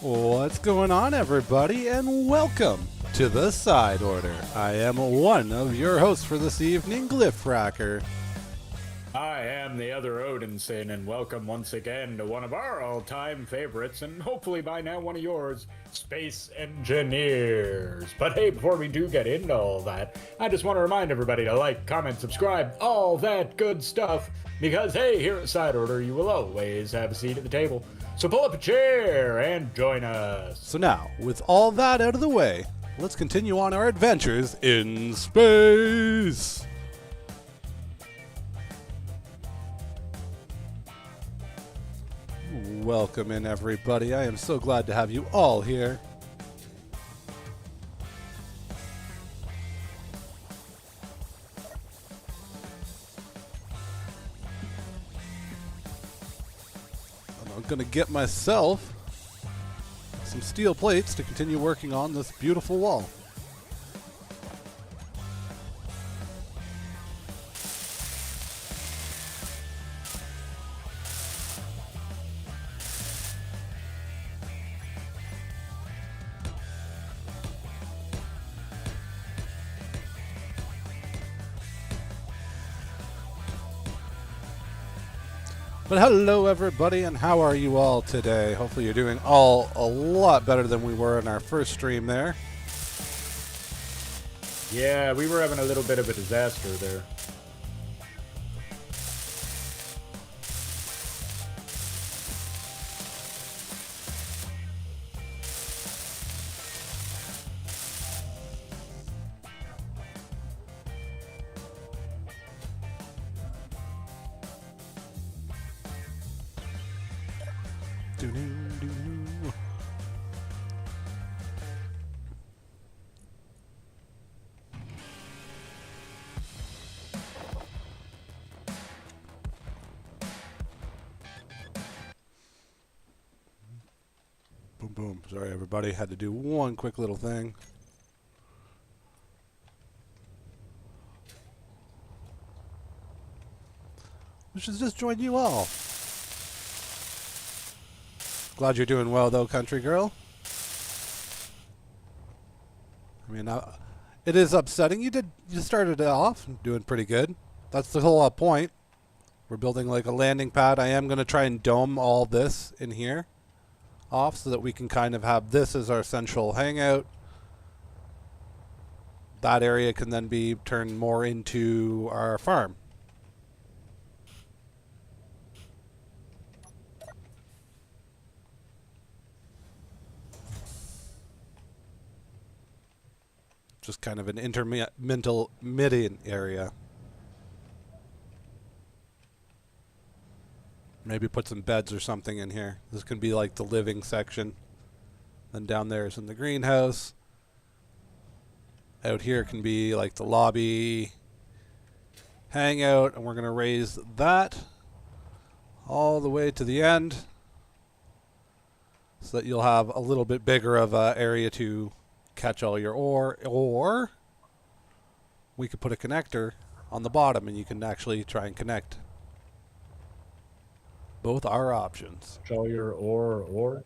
What's going on, everybody, and welcome to the Side Order. I am one of your hosts for this evening, Glyphracker. I am the other Odinson, and welcome once again to one of our all-time favorites, and hopefully by now one of yours, Space Engineers. But hey, before we do get into all that, I just want to remind everybody to like, comment, subscribe, all that good stuff, because hey, here at Side Order, you will always have a seat at the table. So pull up a chair and join us. So now, with all that out of the way, let's continue on our adventures in space. Welcome in, everybody. I am so glad to have you all here. I'm going to get myself some steel plates to continue working on this beautiful wall. But hello, everybody, and how are you all today? Hopefully you're doing all a lot better than we were in our first stream there. Yeah, we were having a little bit of a disaster there. Doo-doo-doo-doo. Boom, boom. Sorry, everybody. Had to do one quick little thing. Which is just join you all. Glad you're doing well, though, country girl. I mean, it is upsetting. You started it off doing pretty good. That's the whole point. We're building like a landing pad. I am going to try and dome all this in here off so that we can kind of have this as our central hangout. That area can then be turned more into our farm. Just kind of an intermittent area. Maybe put some beds or something in here. This can be like the living section. Then down there is in the greenhouse. Out here can be like the lobby, hangout, and we're going to raise that all the way to the end so that you'll have a little bit bigger of an area to catch all your ore, or we could put a connector on the bottom and you can actually try and connect. Both are options. Show your ore.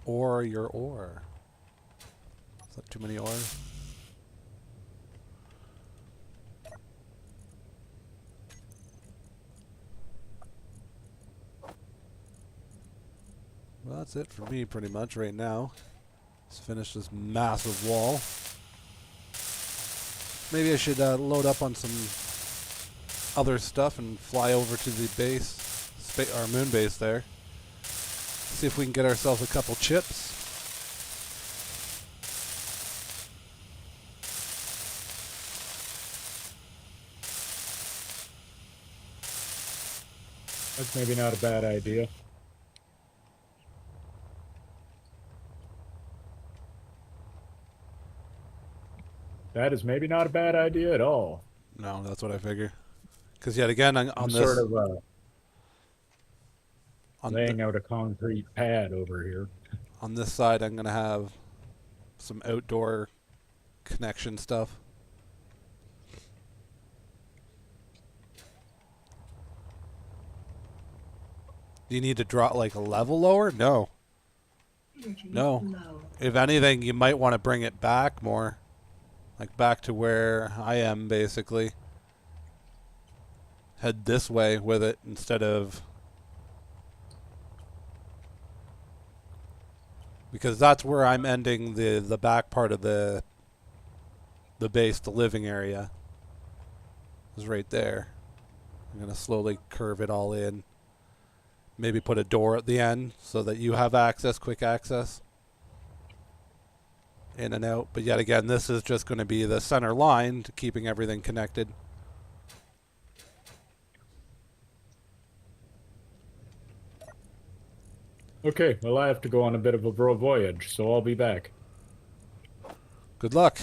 Or your ore. Is that too many ores? Well, that's it for me pretty much right now. Let's finish this massive wall. Maybe I should load up on some other stuff and fly over to the base, our moon base there. See if we can get ourselves a couple chips. That's maybe not a bad idea. That is maybe not a bad idea at all. No, that's what I figure. Because yet again, on I'm this, sort of on laying out a concrete pad over here. on this side, I'm gonna have some outdoor connection stuff. Do you need to drop like a level lower? No. Energy No. low. If anything, you might want to bring it back more. Like back to where I am, basically. Head this way with it instead of... Because that's where I'm ending the back part of the base, the living area. Is right there. I'm going to slowly curve it all in. Maybe put a door at the end so that you have access, quick access. In and out. But yet again, this is just going to be the center line to keeping everything connected. Okay, well, I have to go on a bit of a voyage, so I'll be back. Good luck.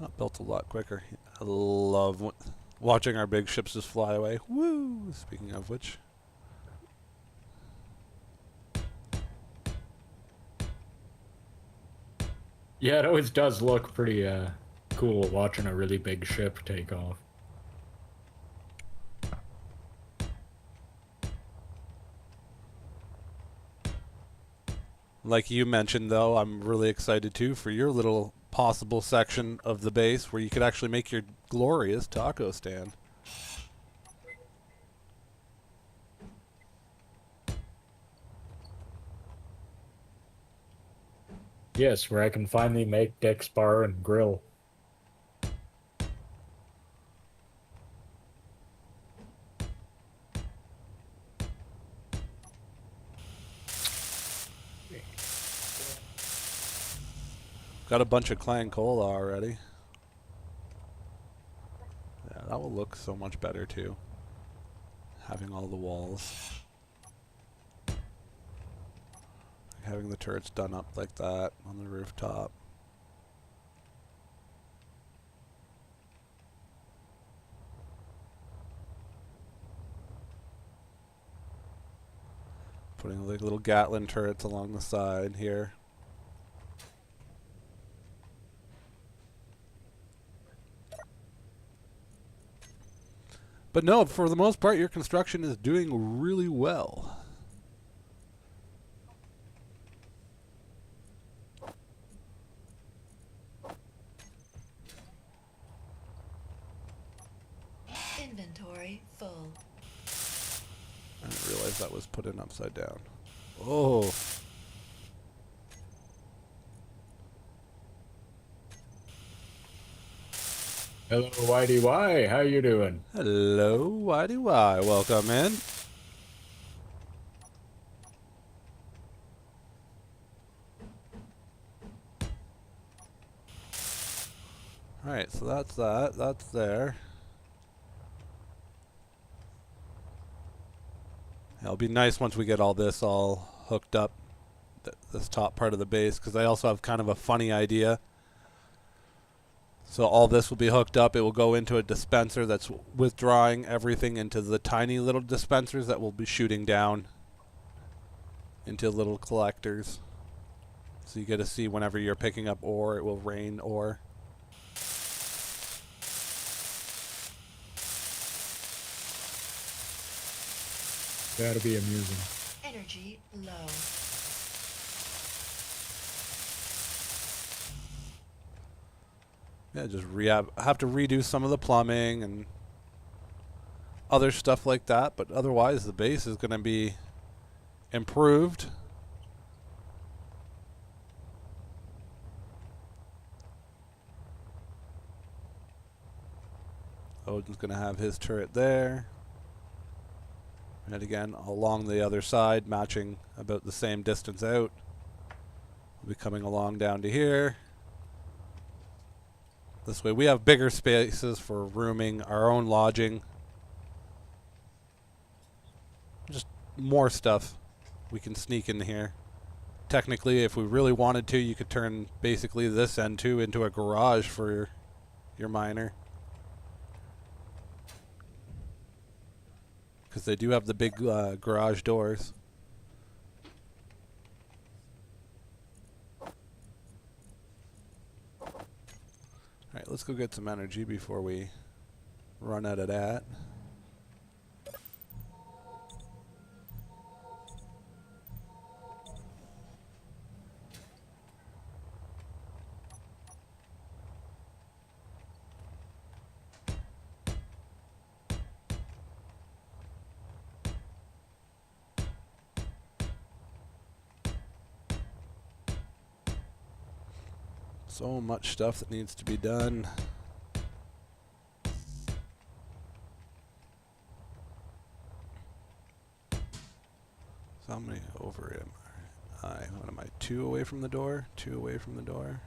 Not built a lot quicker. I love watching our big ships just fly away. Woo! Speaking of which. Yeah, it always does look pretty cool watching a really big ship take off. Like you mentioned, though, I'm really excited too for your little possible section of the base where you could actually make your glorious taco stand. Yes, where I can finally make Dick's Bar and Grill. Got a bunch of clan cola already. Yeah, that will look so much better too. Having all the walls. Having the turrets done up like that on the rooftop. Putting like little Gatlin turrets along the side here. But no, for the most part, your construction is doing really well. Inventory full. I didn't realize that was put in upside down. Oh. Hello, Whitey Y. How you doing? Hello, Whitey Y. Welcome in. Alright, so that's that. That's there. It'll be nice once we get all this all hooked up, this top part of the base, because I also have kind of a funny idea. So all this will be hooked up. It will go into a dispenser that's withdrawing everything into the tiny little dispensers that will be shooting down into little collectors. So you get to see whenever you're picking up ore, it will rain ore. That'll be amusing. Energy low. Yeah, just have to redo some of the plumbing and other stuff like that, but otherwise the base is going to be improved. Odin's going to have his turret there. And again, along the other side, matching about the same distance out. We'll be coming along down to here. This way we have bigger spaces for rooming, our own lodging. Just more stuff we can sneak in here. Technically, if we really wanted to, you could turn basically this end too into a garage for your miner. Because they do have the big garage doors. let's go get some energy before we run out of that. So much stuff that needs to be done. So how many over am I? What am I? 2 away from the door? 2 away from the door?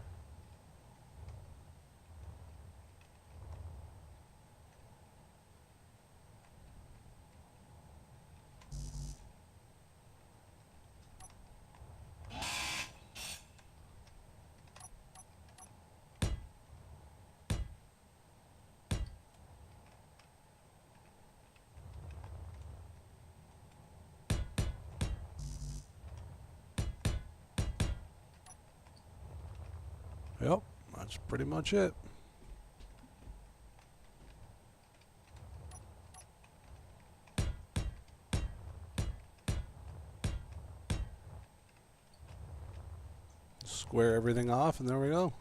Yep, that's pretty much it. Square everything off, and there we go.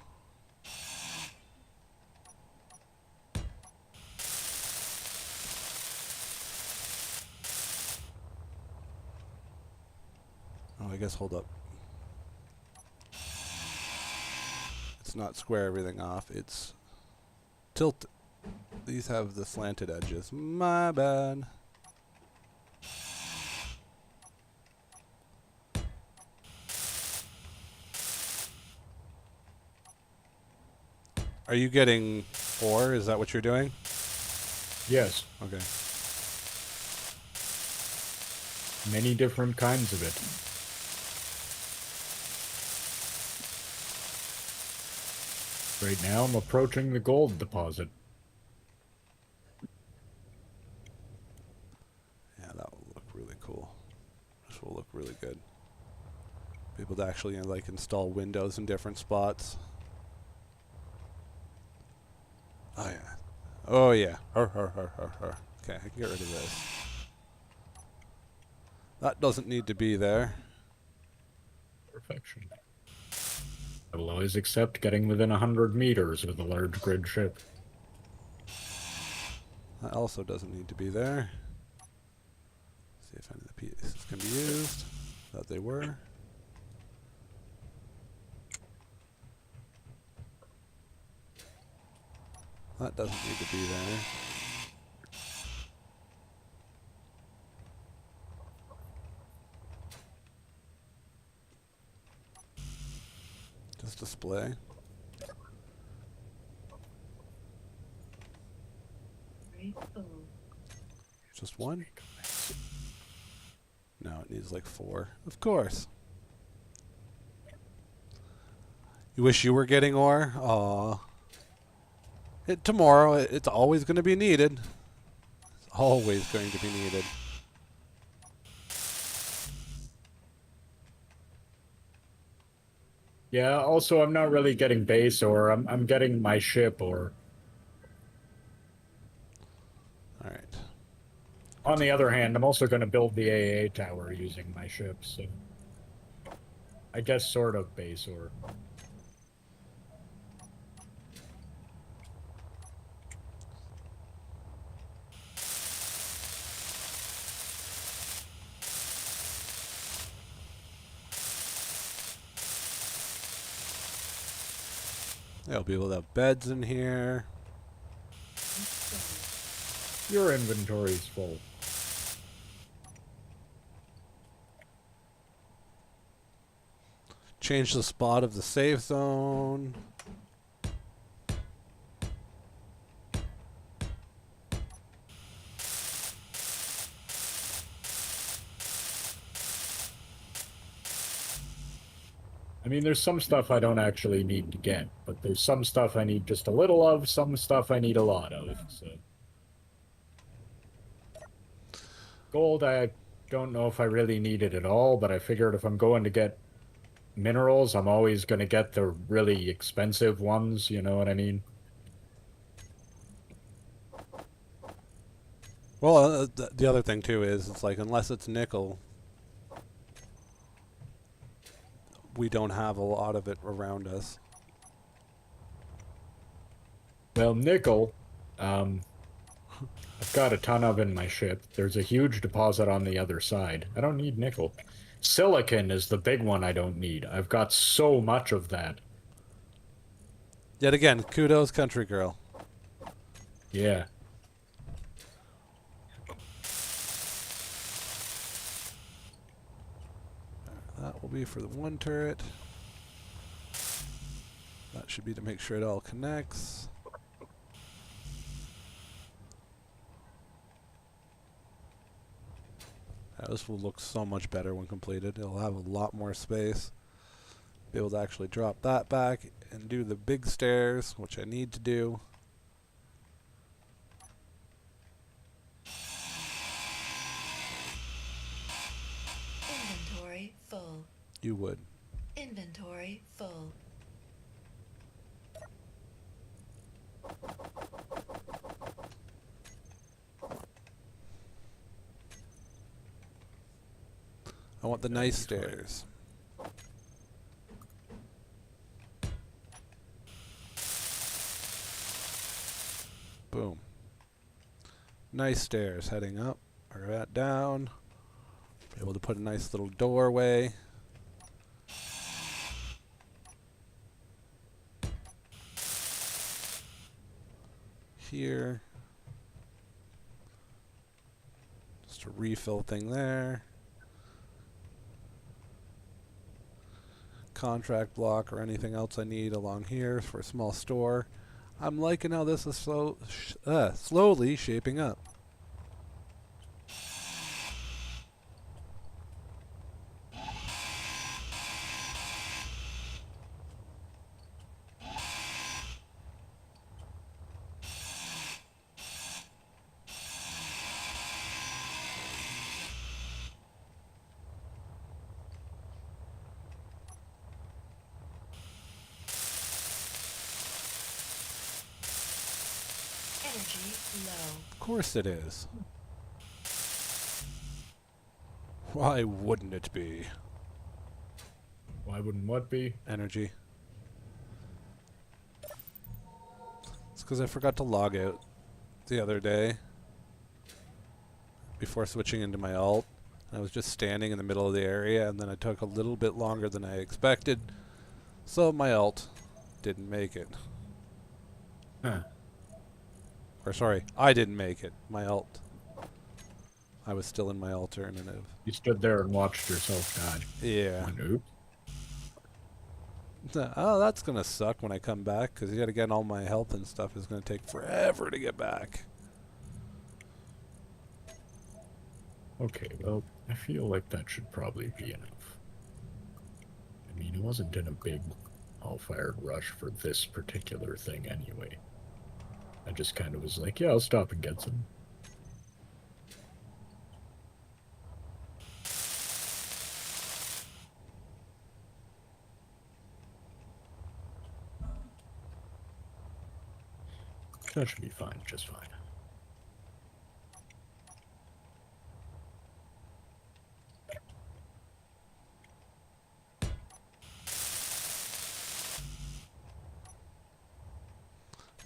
Oh, I guess hold up. It's not square everything off, it's tilt. These have the slanted edges. My bad. Are you getting ore? Is that what you're doing? Yes. Okay. Many different kinds of it. Right now, I'm approaching the gold deposit. Yeah, that will look really cool. This will look really good. Be able to actually like install windows in different spots. Oh yeah. Oh yeah. Okay, I can get rid of this. That doesn't need to be there. Perfection. I will always accept getting within 100 meters with a large grid ship. That also doesn't need to be there. See if any of the pieces can be used. That they were. That doesn't need to be there. Just display. Just one? No, it needs like 4. Of course. You wish you were getting ore? Aw. Tomorrow, it's always going to be needed. It's always going to be needed. Yeah, also, I'm not really getting base ore. I'm getting my ship ore. Alright. On the other hand, I'm also going to build the AA tower using my ship, so... I guess sort of base ore. There'll be able to have beds in here. Your inventory's full. Change the spot of the safe zone. I mean, there's some stuff I don't actually need to get, but there's some stuff I need just a little of, some stuff I need a lot of, so... Gold, I don't know if I really need it at all, but I figured if I'm going to get minerals, I'm always going to get the really expensive ones, you know what I mean? Well, the other thing too is it's like unless it's nickel, we don't have a lot of it around us. Well, nickel, um, I've got a ton of in my ship. There's a huge deposit on the other side. I don't need nickel. Silicon is the big one I don't need. I've got so much of that. Yet again, kudos, country girl. Yeah. That will be for the one turret. That should be to make sure it all connects. This will look so much better when completed. It'll have a lot more space. Be able to actually drop that back and do the big stairs, which I need to do. Inventory full. You would. Inventory full. I want the nice stairs. Boom. Nice stairs heading up or down. Be able to put a nice little doorway. Here. Just a refill thing there. Contract block or anything else I need along here for a small store. I'm liking how this is slowly shaping up. Energy low. Of course it is. Why wouldn't it be? Why wouldn't what be? Energy. It's because I forgot to log out the other day before switching into my alt. I was just standing in the middle of the area, and then it took a little bit longer than I expected, so my alt didn't make it. Huh. Or sorry, I didn't make it. My alt. I was still in my alternative. You stood there and watched yourself die. Yeah. Nope. Oh, that's gonna suck when I come back, because yet again all my health and stuff is gonna take forever to get back. Okay, well, I feel like that should probably be enough. I mean, it wasn't in a big all-fired rush for this particular thing anyway. I just kind of was like, yeah, I'll stop and get some. That should be fine, just fine.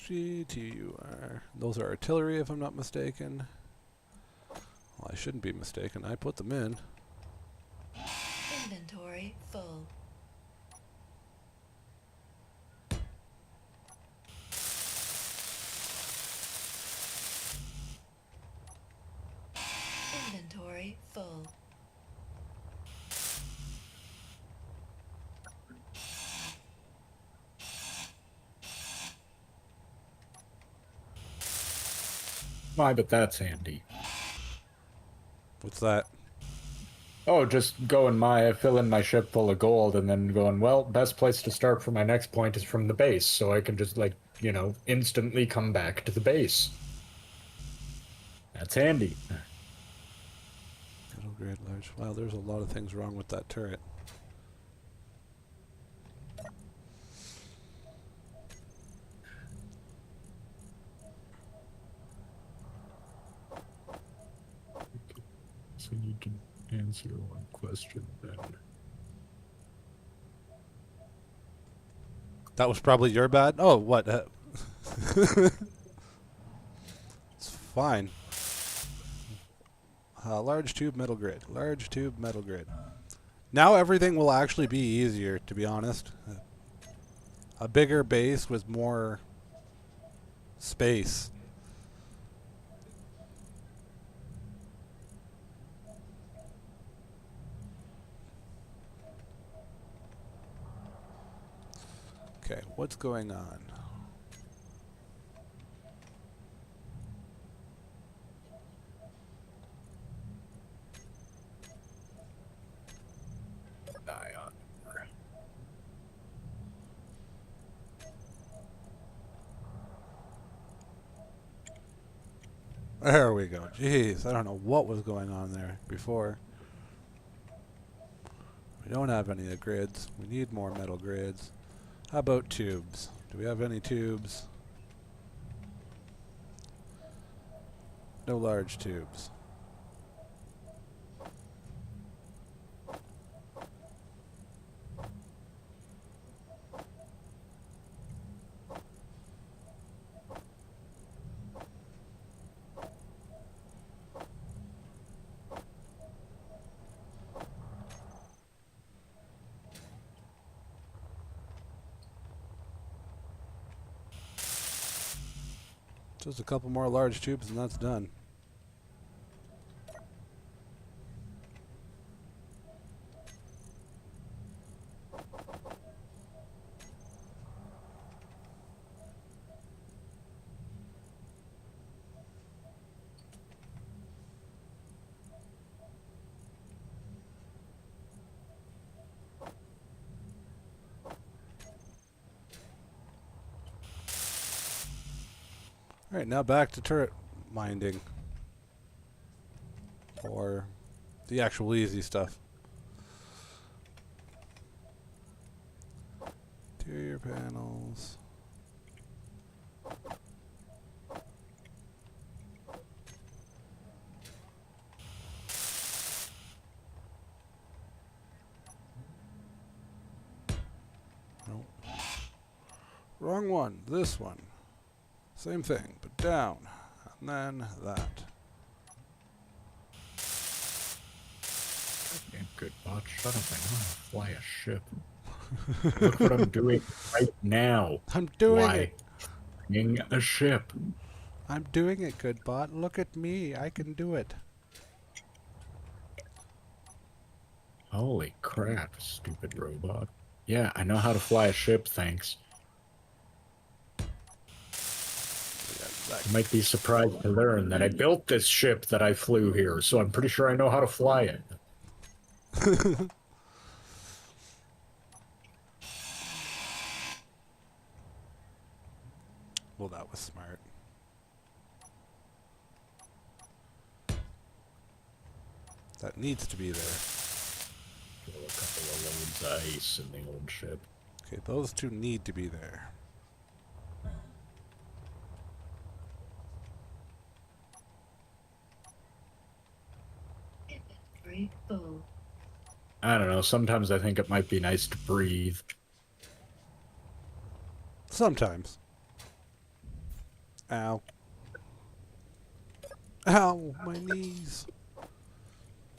GTUR. Those are artillery, if I'm not mistaken. Well, I shouldn't be mistaken. I put them in. Inventory full. Inventory full. Why, but that's handy. What's that? Oh, just fill in my ship full of gold and then going, well, best place to start for my next point is from the base, so I can just, like, you know, instantly come back to the base. That's handy. Middle grade large. Wow, there's a lot of things wrong with that turret. guess I need to answer one question then. That was probably your bad. Oh, what? It's fine. Large tube metal grid. Large tube metal grid. Now everything will actually be easier, to be honest. A bigger base with more space. Okay, what's going on? Ion. There we go. Jeez, I don't know what was going on there before. We don't have any of the grids. We need more metal grids. How about tubes? Do we have any tubes? No large tubes. Just a couple more large tubes and that's done. Alright, now back to turret minding. Or the actual easy stuff. Interior panels. Nope. Wrong one. This one. Same thing, but down. And then that. Goddamn good bot. Shut up. I know how to fly a ship. Look what I'm doing right now. I'm doing Why? it. Flying a ship. I'm doing it, good bot. Look at me. I can do it. Holy crap, stupid robot. Yeah, I know how to fly a ship, thanks. You might be surprised to learn that I built this ship that I flew here, so I'm pretty sure I know how to fly it. Well, that was smart. That needs to be there. Kill a couple of loads of ice in the old ship. Okay, those two need to be there. Inventory full. I don't know, sometimes I think it might be nice to breathe. Sometimes. Ow. Ow, my knees.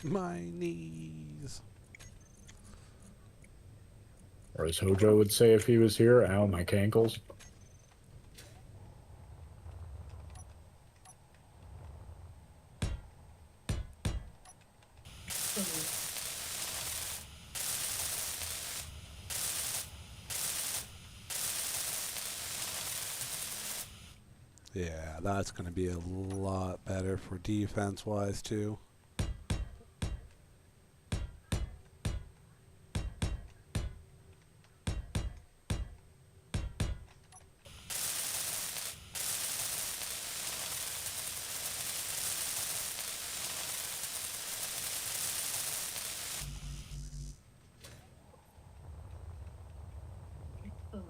My knees. Or as Hojo would say if he was here, ow, my cankles. Full. Yeah, that's going to be a lot better for defense-wise, too. Full.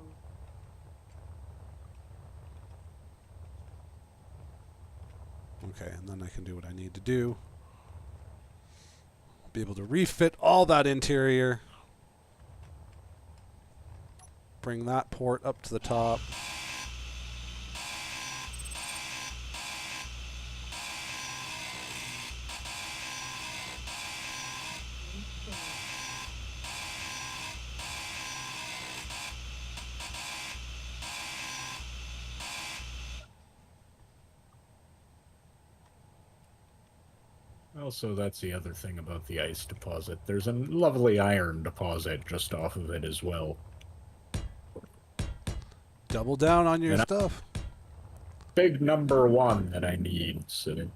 Okay, and then I can do what I need to do. Be able to refit all that interior. Bring that port up to the top. Also, that's the other thing about the ice deposit. There's a lovely iron deposit just off of it as well. Double down on your And stuff. big number 1 that I need. So,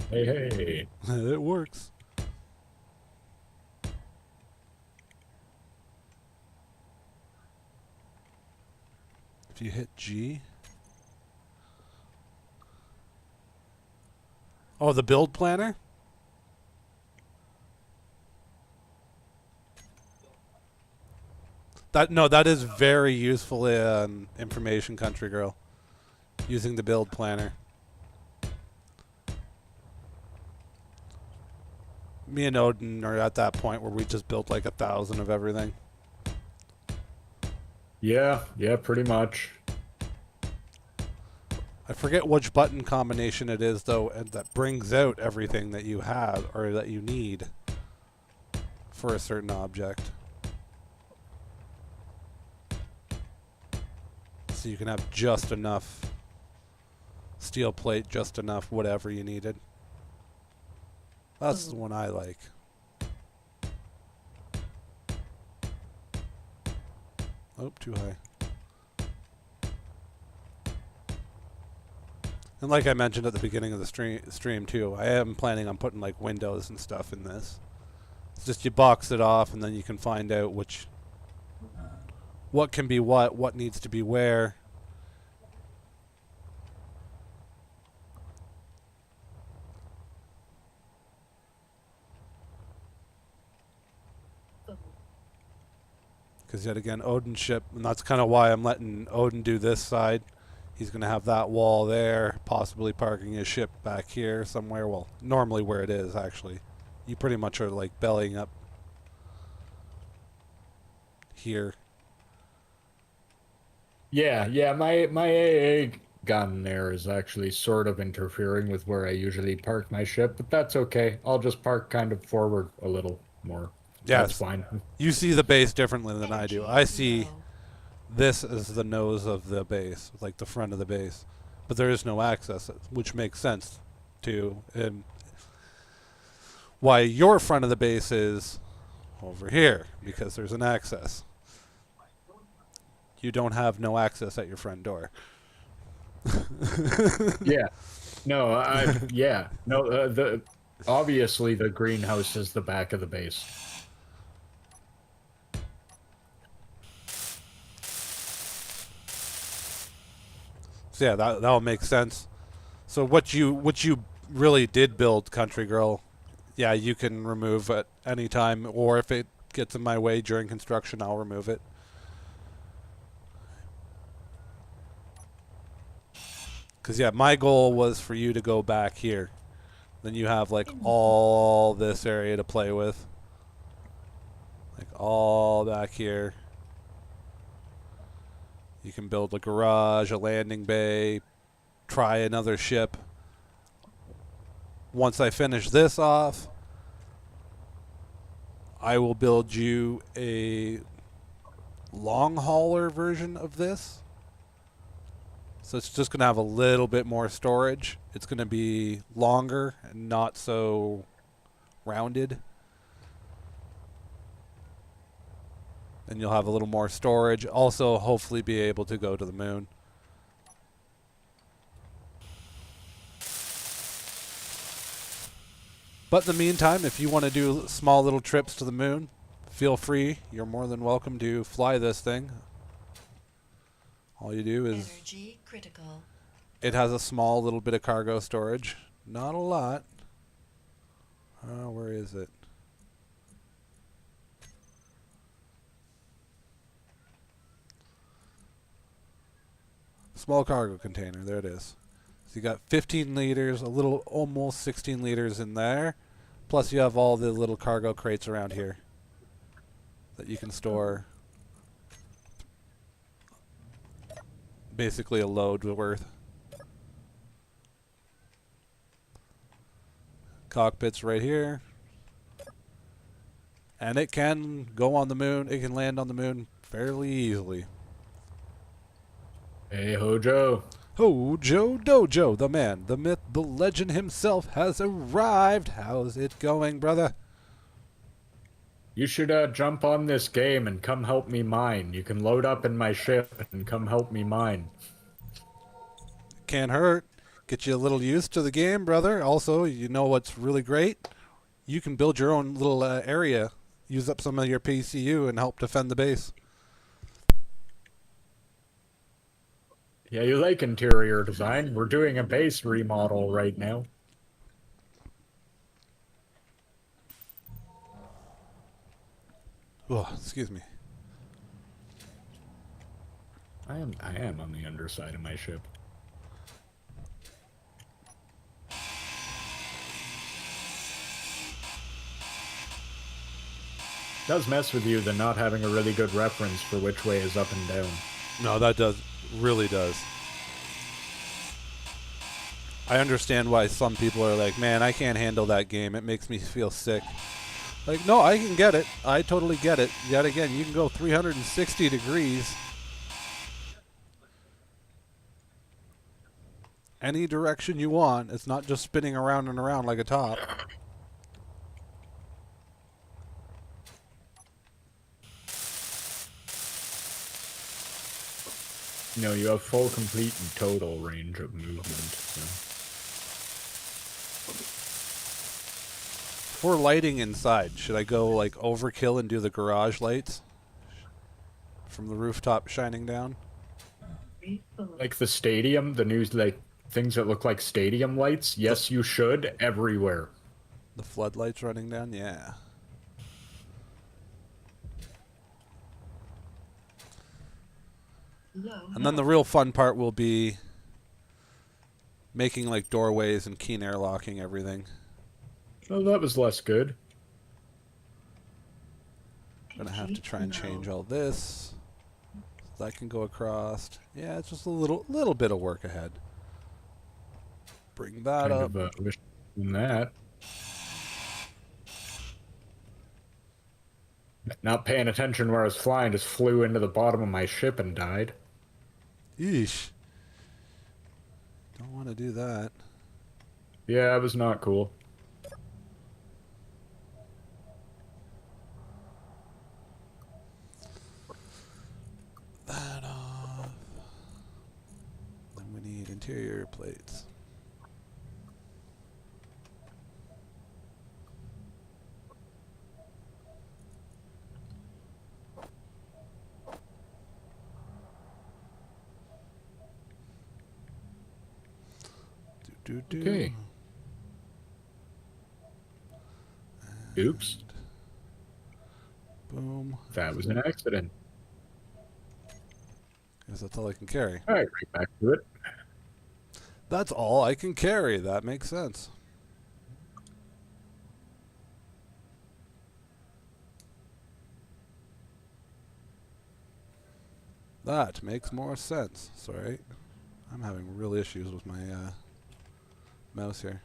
hey. It works. If you hit G. Oh, the build planner? That is very useful in information, country girl. Using the build planner. Me and Odin are at that point where we just built like 1,000 of everything. Yeah, pretty much. I forget which button combination it is though, and that brings out everything that you have or that you need for a certain object. So you can have just enough steel plate, just enough whatever you needed. That's the one I like. Oh, too high. And like I mentioned at the beginning of the stream too, I am planning on putting like windows and stuff in this. It's just you box it off and then you can find out what can be what needs to be where. Because yet again, Odin's ship, and that's kind of why I'm letting Odin do this side. He's going to have that wall there, possibly parking his ship back here somewhere. Well, normally where it is, actually. You pretty much are like bellying up here. Yeah, my AA gun there is actually sort of interfering with where I usually park my ship, but that's okay. I'll just park kind of forward a little more. Yes. That's fine. You see the base differently than I do. Energy I see low. this as the nose of the base, like the front of the base. But there is no access, which makes sense to why your front of the base is over here, because there's an access. You don't have no access at your front door. Yeah. No, obviously the greenhouse is the back of the base. So yeah, that'll make sense. So what you really did build, Country Girl, yeah, you can remove at any time, or if it gets in my way during construction, I'll remove it. Because yeah, my goal was for you to go back here. Then you have like all this area to play with. Like all back here. You can build a garage, a landing bay, try another ship. Once I finish this off, I will build you a long hauler version of this. So it's just going to have a little bit more storage. It's going to be longer and not so rounded. And you'll have a little more storage. Also, hopefully be able to go to the moon. But in the meantime, if you want to do small little trips to the moon, feel free. You're more than welcome to fly this thing. All you do is... Energy critical. It has a small little bit of cargo storage. Not a lot. Where is it? Small cargo container. There it is. So you got 15 liters, a little almost 16 liters in there. Plus, you have all the little cargo crates around here that you can store basically a load worth. Cockpit's right here. And it can go on the moon. It can land on the moon fairly easily. Hey, Hojo. Hojo Dojo, the man, the myth, the legend himself has arrived. How's it going, brother? You should jump on this game and come help me mine. You can load up in my ship and come help me mine. Can't hurt. Get you a little used to the game, brother. Also, you know what's really great? You can build your own little area. Use up some of your PCU and help defend the base. Yeah, you like interior design. We're doing a base remodel right now. Oh, excuse me. I am on the underside of my ship. Does mess with you the not having a really good reference for which way is up and down. No, that really does. I understand why some people are like, man, I can't handle that game. It makes me feel sick. Like, no, I can get it. I totally get it. Yet again, you can go 360 degrees. Any direction you want. It's not just spinning around and around like a top. No, you have full, complete, and total range of movement. So. For lighting inside, should I go like overkill and do the garage lights? From the rooftop shining down? Like the stadium, the new like things that look like stadium lights? Yes, you should, everywhere. The floodlights running down? Yeah. And then the real fun part will be making like doorways and keen airlocking everything. Oh, that was less good. Gonna have to try and change all this. So that can go across. Yeah, it's just a little bit of work ahead. Bring that up. Wish that. Not paying attention where I was flying, just flew into the bottom of my ship and died. Eesh. Don't want to do that. Yeah, it was not cool. That off. Then we need interior plates. Okay. Oops. Boom. That was an accident. Guess that's all I can carry. Alright, right back to it. That's all I can carry. That makes sense. That makes more sense. Sorry. I'm having real issues with my mouse here.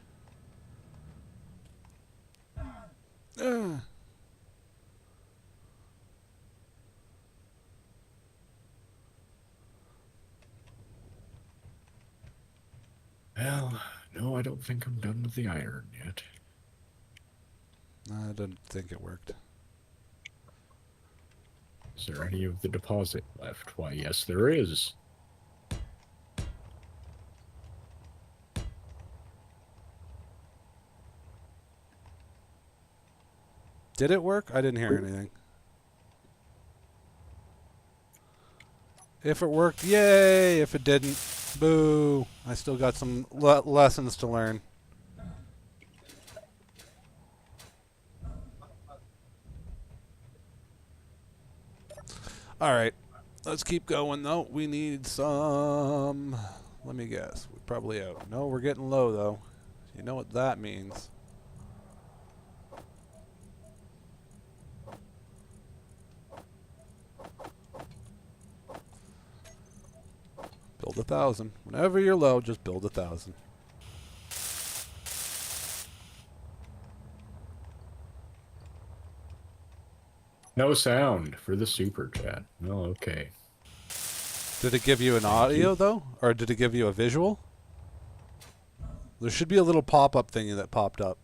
Well, no, I don't think I'm done with the iron yet. I didn't think it worked. Is there any of the deposit left? Why, yes, there is. Did it work? I didn't hear anything. If it worked, yay! If it didn't, boo! I still got some lessons to learn. Alright, let's keep going though. We need some... Let me guess. We're probably out. No, we're getting low though. You know what that means. Build 1,000. Whenever you're low, just build 1,000. No sound for the super chat. Oh, okay. Did it give you an audio, though? Or did it give you a visual? There should be a little pop-up thingy that popped up.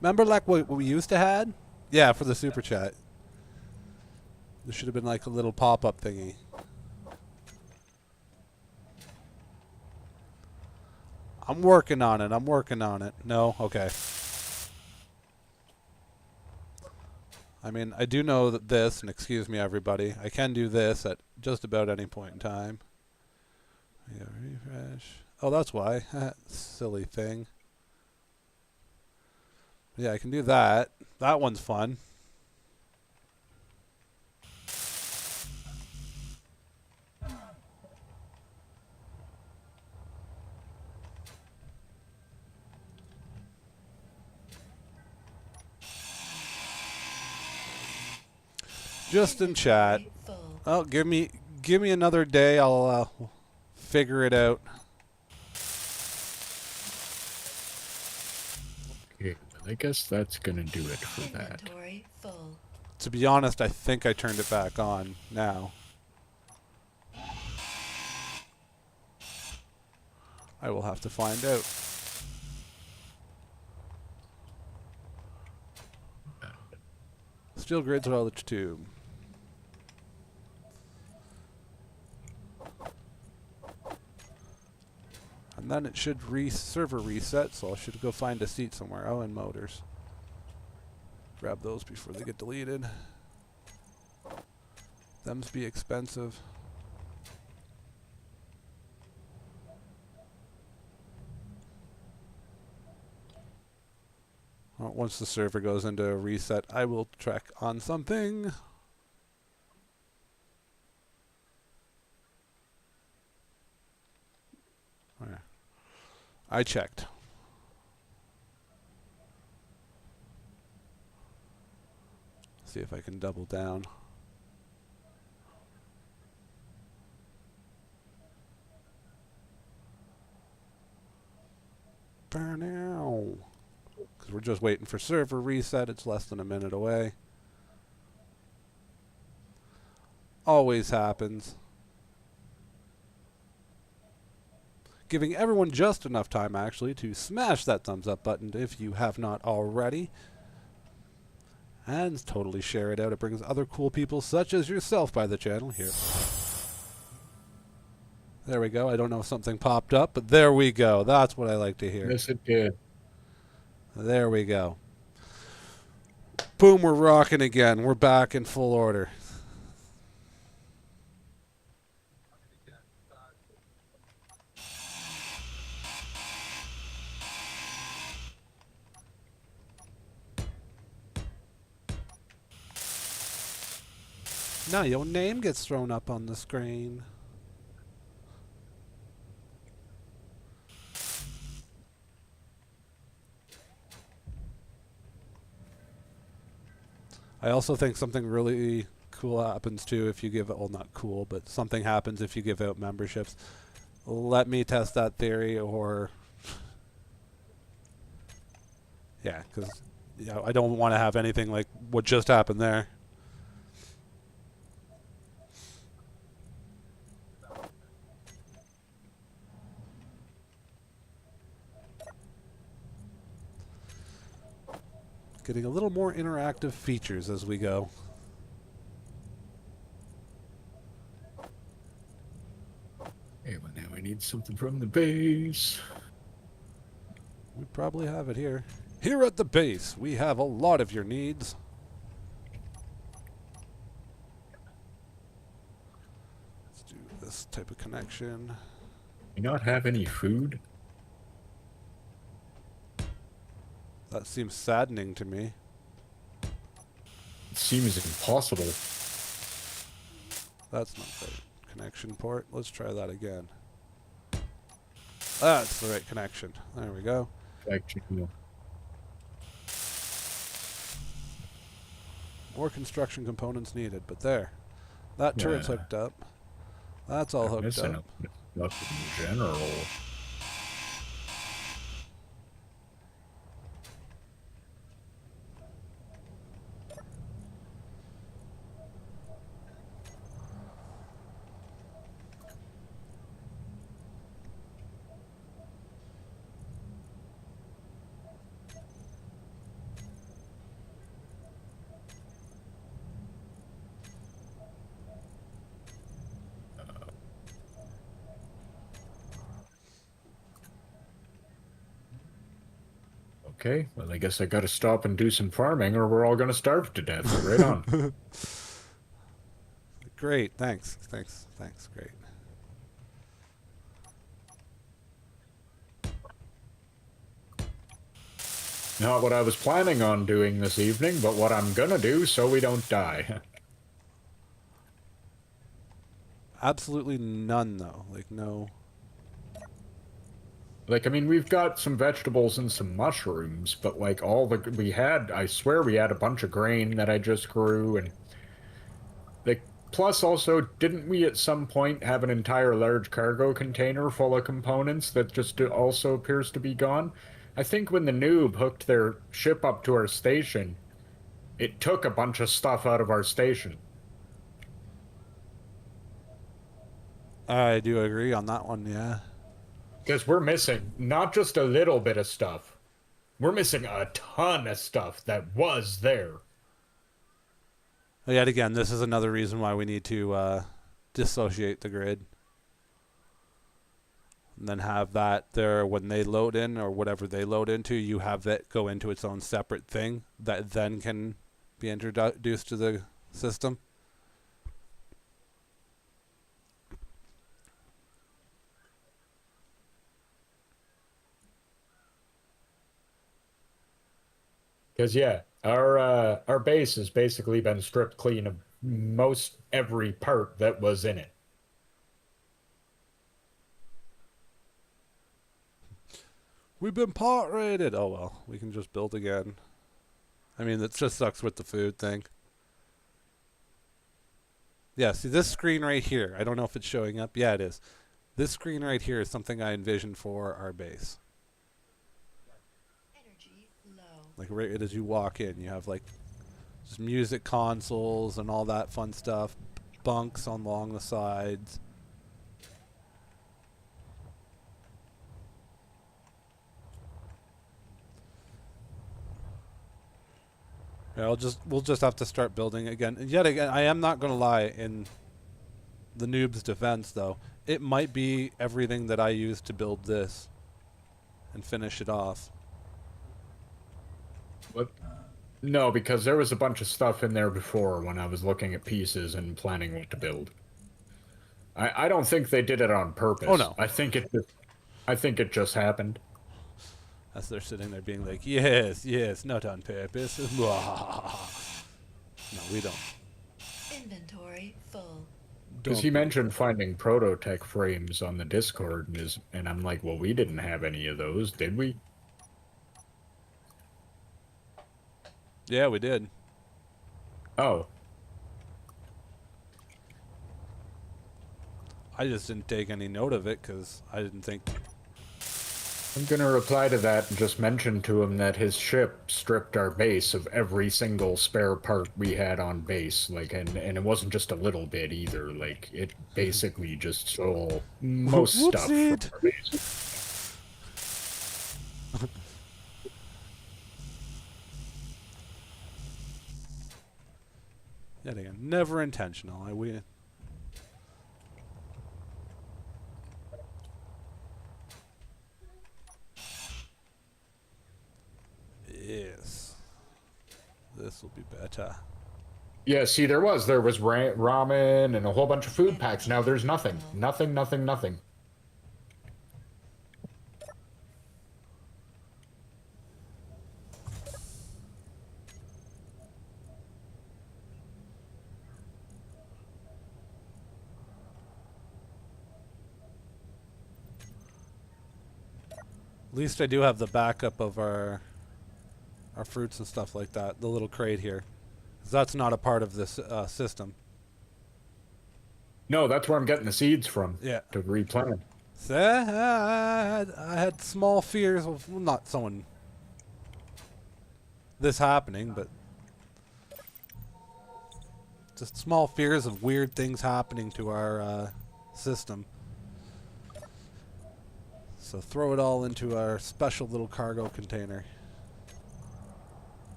Remember like what we used to had? Yeah, for the super chat. There should have been like a little pop-up thingy. I'm working on it. I'm working on it. No? Okay. I mean, I do know that this, and excuse me everybody, I can do this at just about any point in time. Yeah, refresh. Oh, that's why. Silly thing. Yeah, I can do that. That one's fun. Just in chat. Inventory full. Oh, give me another day. I'll figure it out. Okay, I guess that's gonna do it for that. Inventory full. To be honest, I think I turned it back on now. I will have to find out. Steel grids welded tube. And then it should server reset, so I should go find a seat somewhere. Oh, and motors. Grab those before they get deleted. Them's be expensive. Well, once the server goes into a reset, I will check on something. Where? I checked. See if I can double down. Burn now. Because we're just waiting for server reset. It's less than a minute away. Always happens. Giving everyone just enough time, actually, to smash that thumbs up button if you have not already. And totally share it out. It brings other cool people, such as yourself, by the channel here. There we go. I don't know if something popped up, but there we go. That's what I like to hear. Yes, it did. There we go. Boom, we're rocking again. We're back in full order. Now your name gets thrown up on the screen. I also think something really cool happens too if you give, well, not cool, but something happens if you give out memberships. Let me test that theory, or yeah, because I don't want to have anything like what just happened there. Getting a little more interactive features as we go. Okay, well now I need something from the base. We probably have it here. Here at the base, we have a lot of your needs. Let's do this type of connection. Do you not have any food? That seems saddening to me. It seems impossible. That's not the right connection port. Let's try that again. That's the right connection. There we go. Actually, no. More construction components needed, but there. That turret's Yeah. hooked up. That's all I'm hooked missing up. stuff in general. Okay, well, I guess I gotta stop and do some farming or we're all gonna starve to death. Right on. Great, thanks. Thanks, thanks, great. Not what I was planning on doing this evening, but what I'm gonna do so we don't die. Absolutely none, though. Like, no. Like, I mean, we've got some vegetables and some mushrooms, but like all the we had, I swear we had a bunch of grain that I just grew, and like, plus also, didn't we at some point have an entire large cargo container full of components that just also appears to be gone? I think when the noob hooked their ship up to our station, it took a bunch of stuff out of our station. I do agree on that one, yeah. Because we're missing not just a little bit of stuff, we're missing a ton of stuff that was there. Yet again, this is another reason why we need to dissociate the grid. And then have that there when they load in or whatever they load into, you have it go into its own separate thing that then can be introduced to the system. Because yeah, our base has basically been stripped clean of most every part that was in it. We've been pot raided. Oh well, we can just build again. I mean, it just sucks with the food thing. Yeah, see this screen right here. I don't know if it's showing up. Yeah, it is. This screen right here is something I envisioned for our base. Energy low. Like right as you walk in, you have like just music consoles and all that fun stuff, bunks on along the sides. Yeah, we'll just have to start building again. And yet again, I am not going to lie. In the noob's defense, though, it might be everything that I used to build this and finish it off. What? No, because there was a bunch of stuff in there before when I was looking at pieces and planning what to build. I don't think they did it on purpose. Oh no! I think it just happened. As they're sitting there being like, yes, yes, not on purpose. No, we don't. Inventory full. Because he mentioned finding prototech frames on the Discord, and I'm like, well, we didn't have any of those, did we? Yeah, we did. Oh. I just didn't take any note of it because I didn't think. I'm gonna reply to that and just mention to him that his ship stripped our base of every single spare part we had on base, like, and it wasn't just a little bit either, like, it basically just stole most stuff from our base. Yet again, never intentional. Yes. This will be better. Yeah, see, there was ramen and a whole bunch of food packs. Now there's nothing. Nothing, nothing, nothing. At least I do have the backup of our fruits and stuff like that. The little crate here. 'Cause that's not a part of this system. No, that's where I'm getting the seeds from Yeah. to replant. So, I had small fears of well, not someone this happening, but just small fears of weird things happening to our system. So throw it all into our special little cargo container.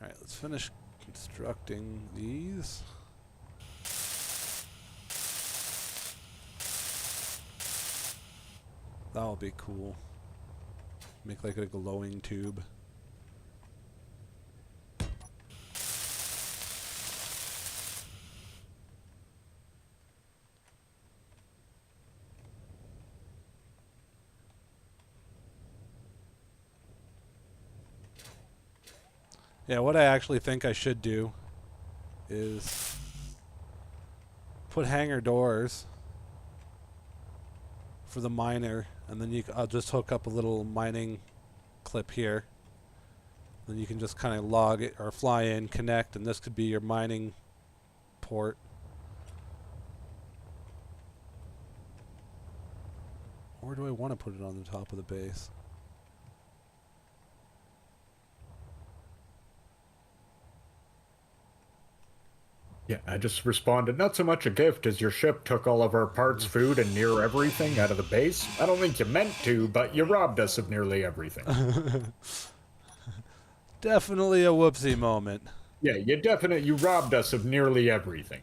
Alright, let's finish constructing these. That'll be cool. Make like a glowing tube. Yeah, what I actually think I should do is put hangar doors for the miner, and then I'll just hook up a little mining clip here. Then you can just kind of log it or fly in, connect, and this could be your mining port. Or do I want to put it on the top of the base? Yeah, I just responded, not so much a gift as your ship took all of our parts, food, and near everything out of the base. I don't think you meant to, but you robbed us of nearly everything. Definitely a whoopsie moment. Yeah, you robbed us of nearly everything.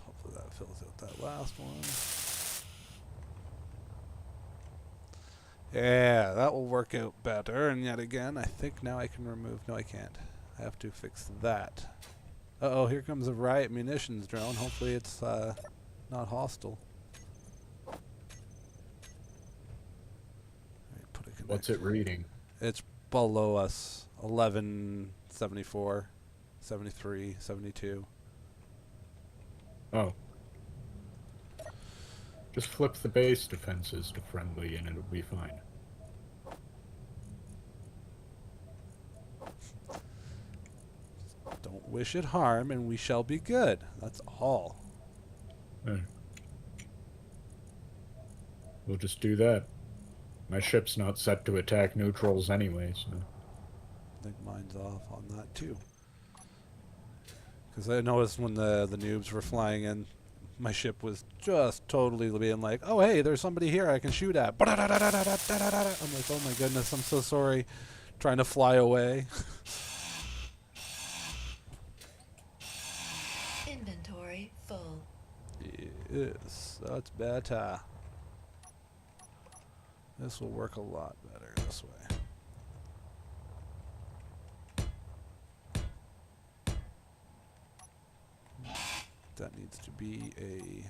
Hopefully that fills out that last one. Yeah, that will work out better. And yet again, I think now I can remove... No, I can't. I have to fix that. Uh-oh, here comes a riot munitions drone. Hopefully it's not hostile. Put a What's it reading? It's below us. 11, 74, 73, 72. Oh. Just flip the base defenses to friendly and it'll be fine. Don't wish it harm and we shall be good. That's all. We'll just do that. My ship's not set to attack neutrals anyway, so... I think mine's off on that too. Because I noticed when the noobs were flying in, my ship was just totally being like, oh hey, there's somebody here I can shoot at. I'm like, oh my goodness, I'm so sorry. Trying to fly away. Inventory full. Yes, that's better. This will work a lot better this way. That needs to be a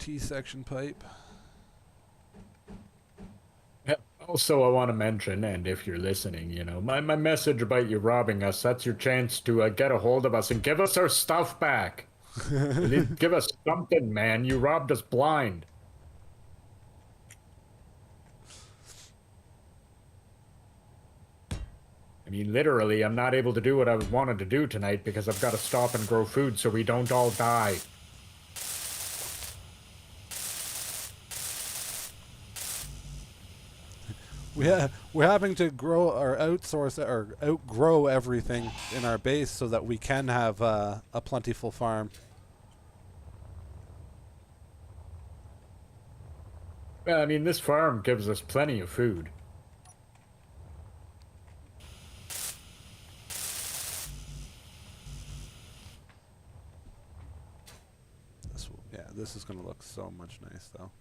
T-section pipe. Also, I want to mention, and if you're listening, you know, my message about you robbing us, that's your chance to get a hold of us and give us our stuff back. Give us something, man. You robbed us blind. I mean, literally, I'm not able to do what I wanted to do tonight because I've got to stop and grow food so we don't all die. We're having to grow or outsource or outgrow everything in our base so that we can have a plentiful farm. Well, I mean, this farm gives us plenty of food. This is going to look so much nice, though.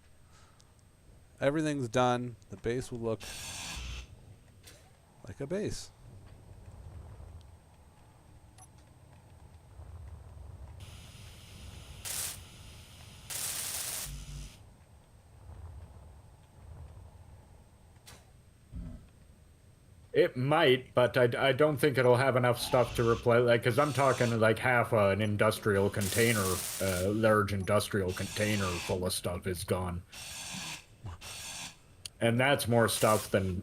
Everything's done. The base will look like a base. It might, but I don't think it'll have enough stuff to replace. Like, because I'm talking like half an industrial container, large industrial container full of stuff is gone, and that's more stuff than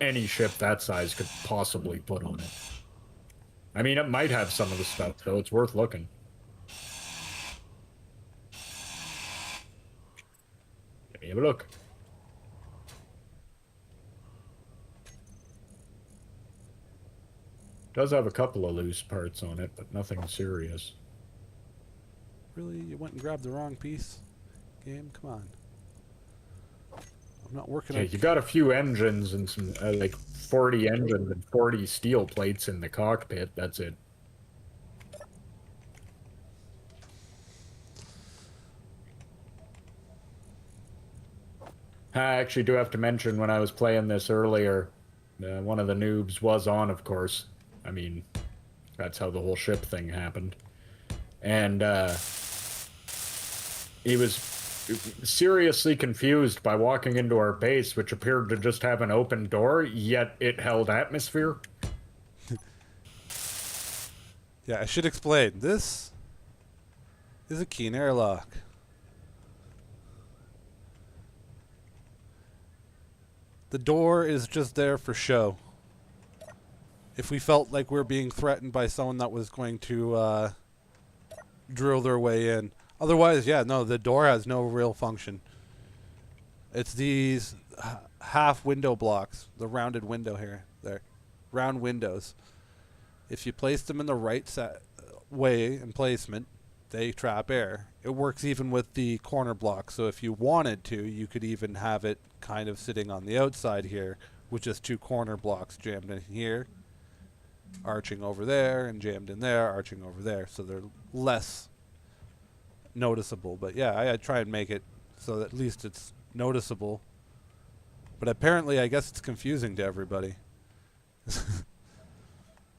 any ship that size could possibly put on it. I mean, it might have some of the stuff, though. It's worth looking. Let me have a look. Does have a couple of loose parts on it, but nothing serious. Really? You went and grabbed the wrong piece? Game? Come on. I'm not working on... You got a few engines and some, like, 40 engines and 40 steel plates in the cockpit. That's it. I actually do have to mention when I was playing this earlier, one of the noobs was on, of course. I mean, that's how the whole ship thing happened. And he was seriously confused by walking into our base, which appeared to just have an open door, yet it held atmosphere. Yeah, I should explain. This is a Keen airlock. The door is just there for show. If we felt like we were being threatened by someone that was going to drill their way in. Otherwise, yeah, no, the door has no real function. It's these half window blocks, the rounded window here, there, round windows. If you place them in the right way and placement, they trap air. It works even with the corner block, so if you wanted to, you could even have it kind of sitting on the outside here with just two corner blocks jammed in here, arching over there, and jammed in there, arching over there, so they're less noticeable. But yeah, I try and make it so that at least it's noticeable. But apparently, I guess it's confusing to everybody. They're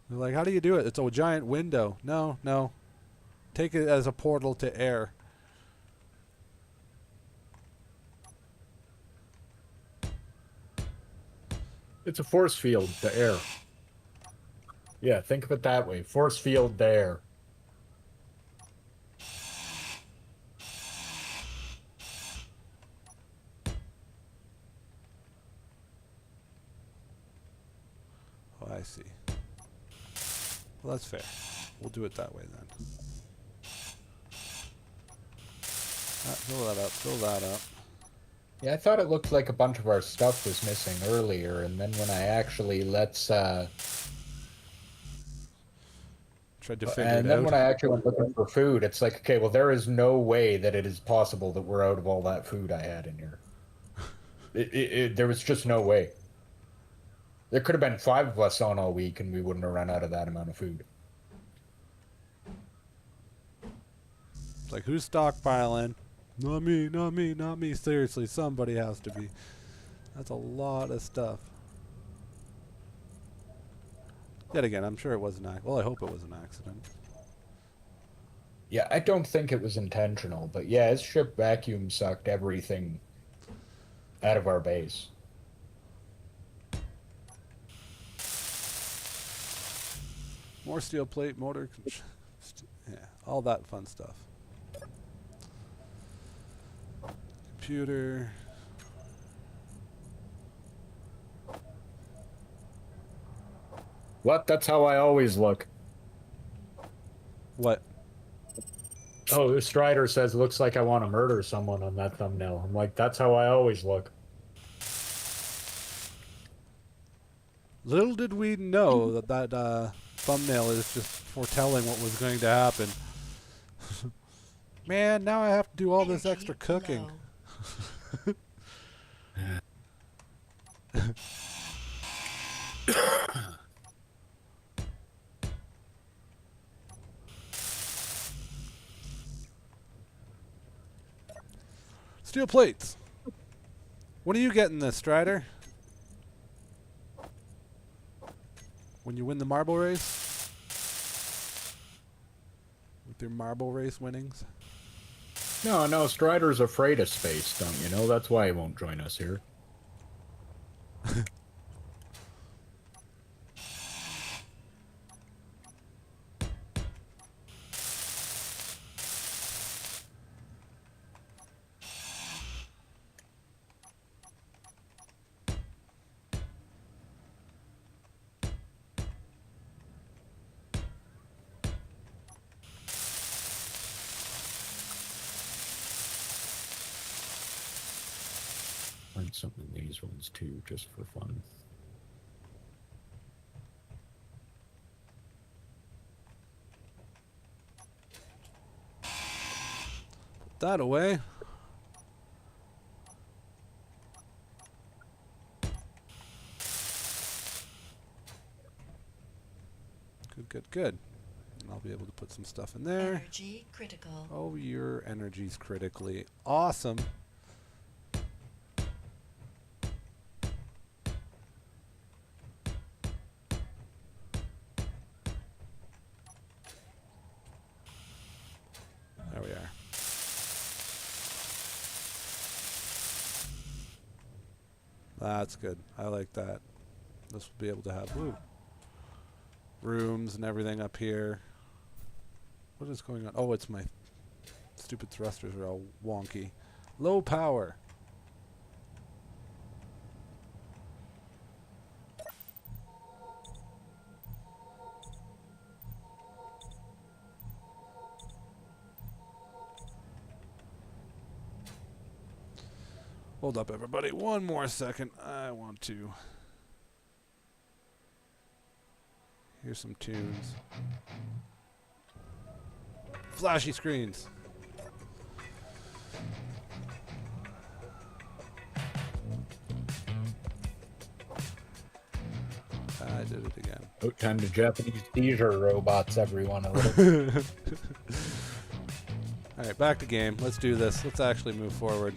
like, how do you do it? It's a giant window. No, no. Take it as a portal to air. It's a force field to air. Yeah, think of it that way. Force field to air. Oh, I see. Well, that's fair. We'll do it that way then. Fill that up, fill that up. Yeah, I thought it looked like a bunch of our stuff was missing earlier, and then when I actually Tried to figure and it then out. when I actually went looking for food, it's like, okay, well, there is no way that it is possible that we're out of all that food I had in here. There was just no way. There could have been 5 of us on all week, and we wouldn't have run out of that amount of food. It's like, who's stockpiling? Not me, not me, not me. Seriously, somebody has to be. That's a lot of stuff. Yet again, I'm sure it was an accident. Well, I hope it was an accident. Yeah, I don't think it was intentional, but yeah, his ship vacuum sucked everything out of our base. More steel plate, motor. Yeah, all that fun stuff. Computer. What? That's how I always look. What? Oh, this Strider says, looks like I want to murder someone on that thumbnail. I'm like, that's how I always look. Little did we know that that thumbnail is just foretelling what was going to happen. Man, now I have to do all this extra cooking. Steel plates. When are you getting this, Strider? When you win the marble race? With your marble race winnings? No, Strider's afraid of space, don't you know? That's why he won't join us here. some of these ones too, just for fun. Put that away. Good. And I'll be able to put some stuff in there. Energy critical. Oh, your energy's critically awesome. There we are. That's good. I like that. This will be able to have rooms and everything up here. What is going on? Oh, it's my stupid thrusters are all wonky. Low power. Hold up, everybody. One more second. I want to hear some tunes. Flashy screens. I did it again. Out time to Japanese seizure robots, everyone. A little. All right, back to game. Let's do this. Let's actually move forward.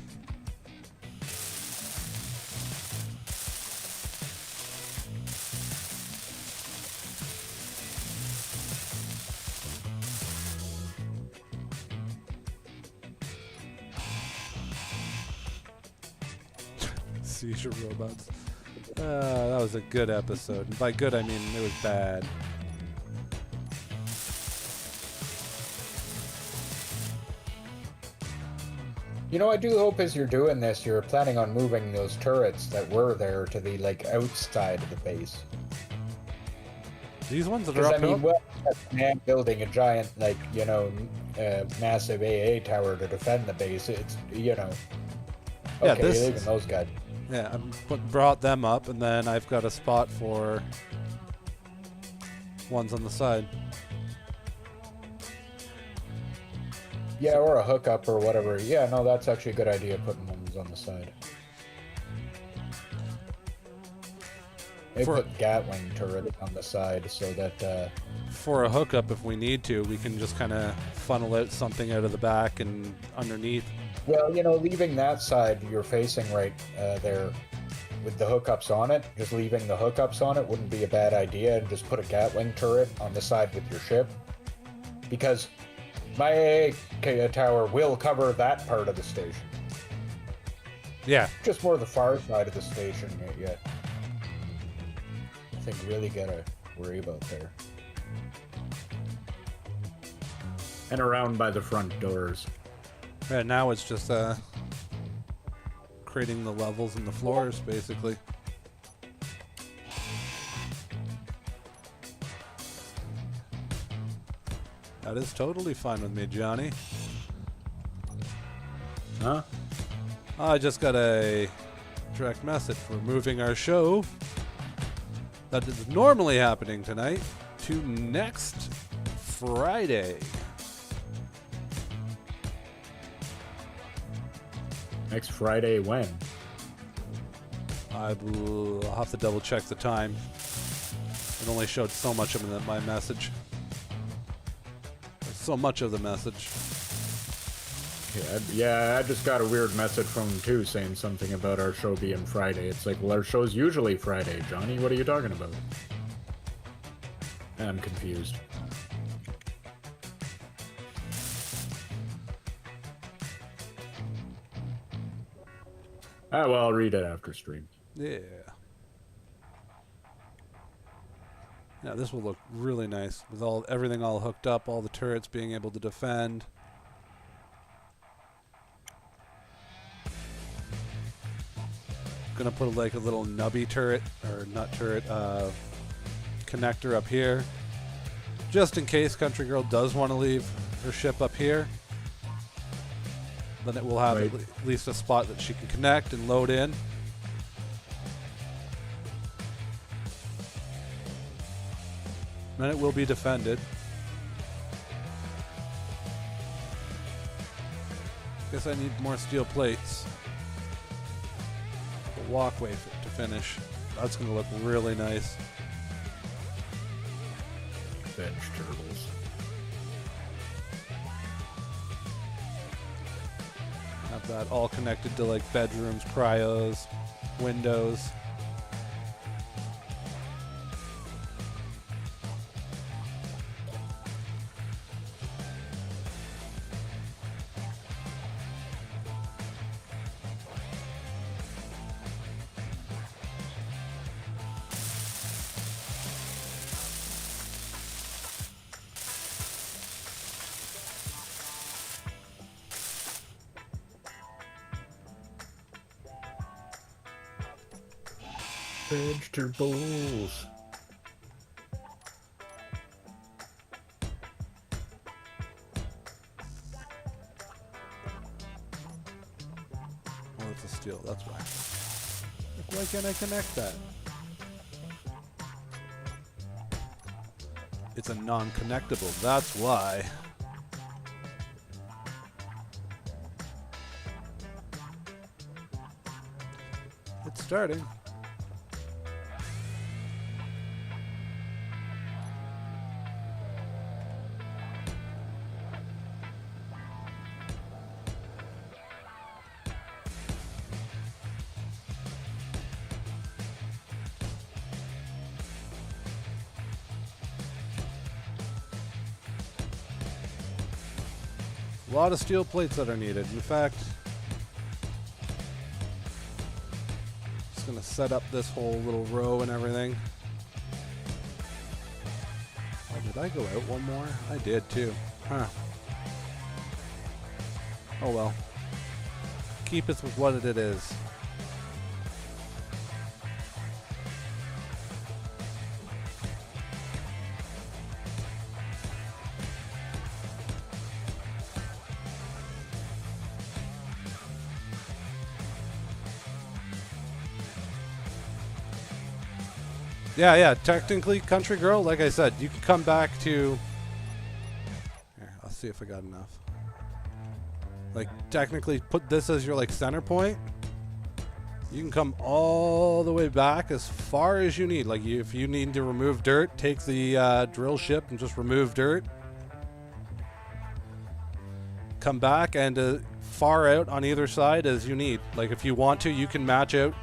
Seizure robots. That was a good episode. And by good, I mean it was bad. You know, I do hope as you're doing this, you're planning on moving those turrets that were there to the, like, outside of the base. These ones that are Because, up I mean, hill? well, that's man building a giant, like, you know, massive AA tower to defend the base. It's, you know... Yeah, Okay, this you're leaving is- those guys. Yeah, I brought them up, and then I've got a spot for ones on the side. Yeah, or a hookup or whatever. Yeah, no, that's actually a good idea, putting ones on the side. They For- put Gatling turret on the side so that, For a hookup, if we need to, we can just kind of funnel out something out of the back and underneath. well, you know, leaving that side you're facing right there with the hookups on it, just leaving the hookups on it wouldn't be a bad idea, and just put a Gatling turret on the side with your ship. Because my AA tower will cover that part of the station. Yeah, Just more the far side of the station yet. Nothing really gotta worry about there. And around by the front doors. right now it's just creating the levels and the floors, basically. That is totally fine with me, Johnny. Huh? I just got a direct message. We're moving our show that is normally happening tonight to next Friday. Next Friday when? I'll have to double check the time. It only showed so much of my message. So much of the message. Yeah, I just got a weird message from him too, saying something about our show being Friday. It's like, well, our show's usually Friday, Johnny. What are you talking about? I'm confused. Ah, well, I'll read it after stream. Yeah. Yeah, this will look really nice with everything all hooked up, all the turrets being able to defend. Gonna put like a little nubby turret or nut turret connector up here, just in case Country Girl does want to leave her ship up here. Then it will have Right. at least a spot that she can connect and load in. Then it will be defended. Guess I need more steel plates. A walkway to finish. That's going to look really nice. Bench turtles. Have that all connected to like bedrooms, cryos, windows. Vegetables. Oh, it's a steel, that's why. Like, why can't I connect that? It's a non-connectable, that's why. It's starting. A lot of steel plates that are needed. In fact, just gonna set up this whole little row and everything. Oh, did I go out one more? I did too. Huh. Oh well. Keep us with what it is. Yeah, technically, Country Girl, like I said, you can come back to... Here, I'll see if I got enough. Like, technically, put this as your, like, center point. You can come all the way back as far as you need. Like, if you need to remove dirt, take the drill ship and just remove dirt. Come back and far out on either side as you need. Like, if you want to, you can match out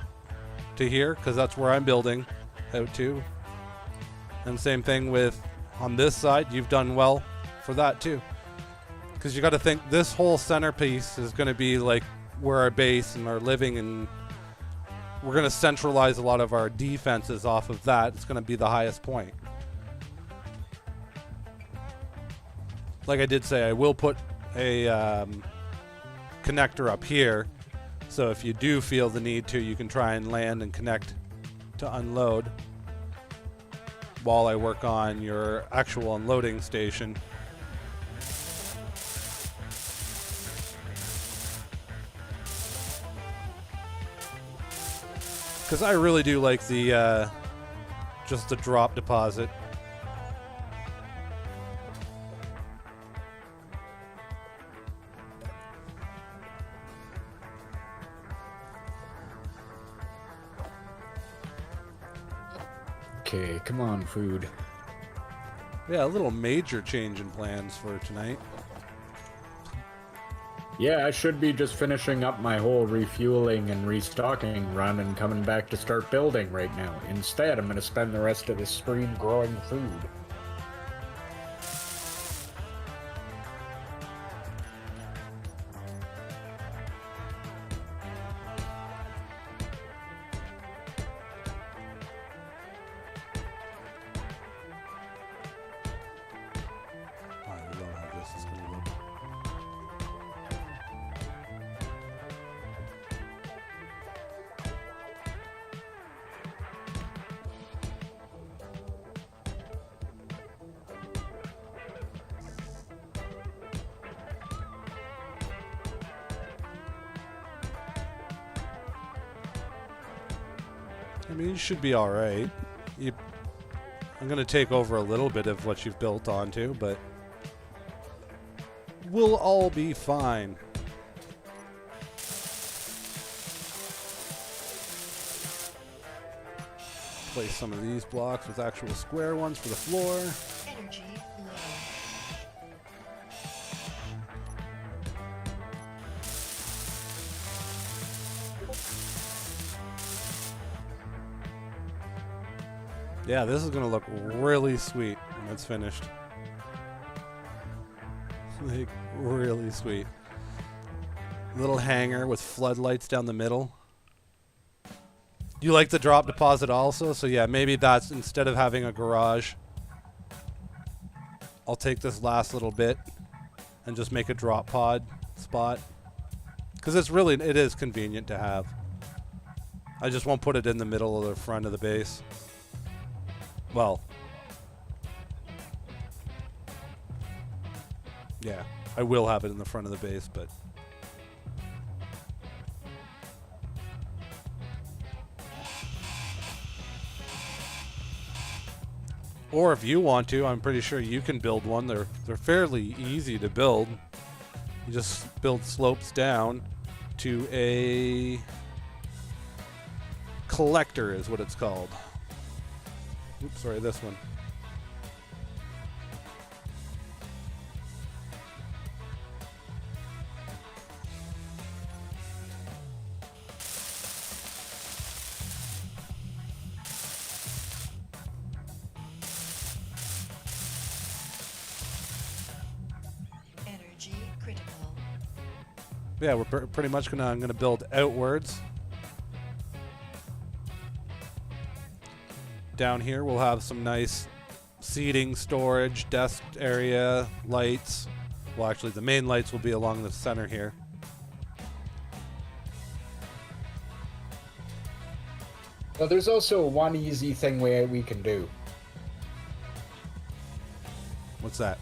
to here, because that's where I'm building out to. And same thing with on this side. You've done well for that too, because you got to think this whole centerpiece is going to be like where our base and our living, and we're going to centralize a lot of our defenses off of that. It's going to be the highest point. Like I did say, I will put a connector up here, so if you do feel the need to, you can try and land and connect to unload while I work on your actual unloading station. Because I really do like the just the drop deposit. Okay, come on, food. Yeah, a little major change in plans for tonight. Yeah, I should be just finishing up my whole refueling and restocking run and coming back to start building right now. Instead, I'm going to spend the rest of this stream growing food. I love how this is going to look. I mean, you should be all right. I'm going to take over a little bit of what you've built onto, but we'll all be fine. Place some of these blocks with actual square ones for the floor. Energy low. Yeah, this is going to look really sweet when it's finished. Like, really sweet. Little hangar with floodlights down the middle. You like the drop deposit also? So yeah, maybe that's, instead of having a garage, I'll take this last little bit and just make a drop pod spot. Because it is convenient to have. I just won't put it in the middle of the front of the base. Well, yeah, I will have it in the front of the base, but or if you want to, I'm pretty sure you can build one. They're fairly easy to build. You just build slopes down to a collector is what it's called. Oops, sorry, this one. Energy critical. Yeah, we're pretty much I'm gonna build outwards. Down here we'll have some nice seating, storage, desk area, lights. Well, actually the main lights will be along the center here. Well, there's also one easy thing we can do. What's that?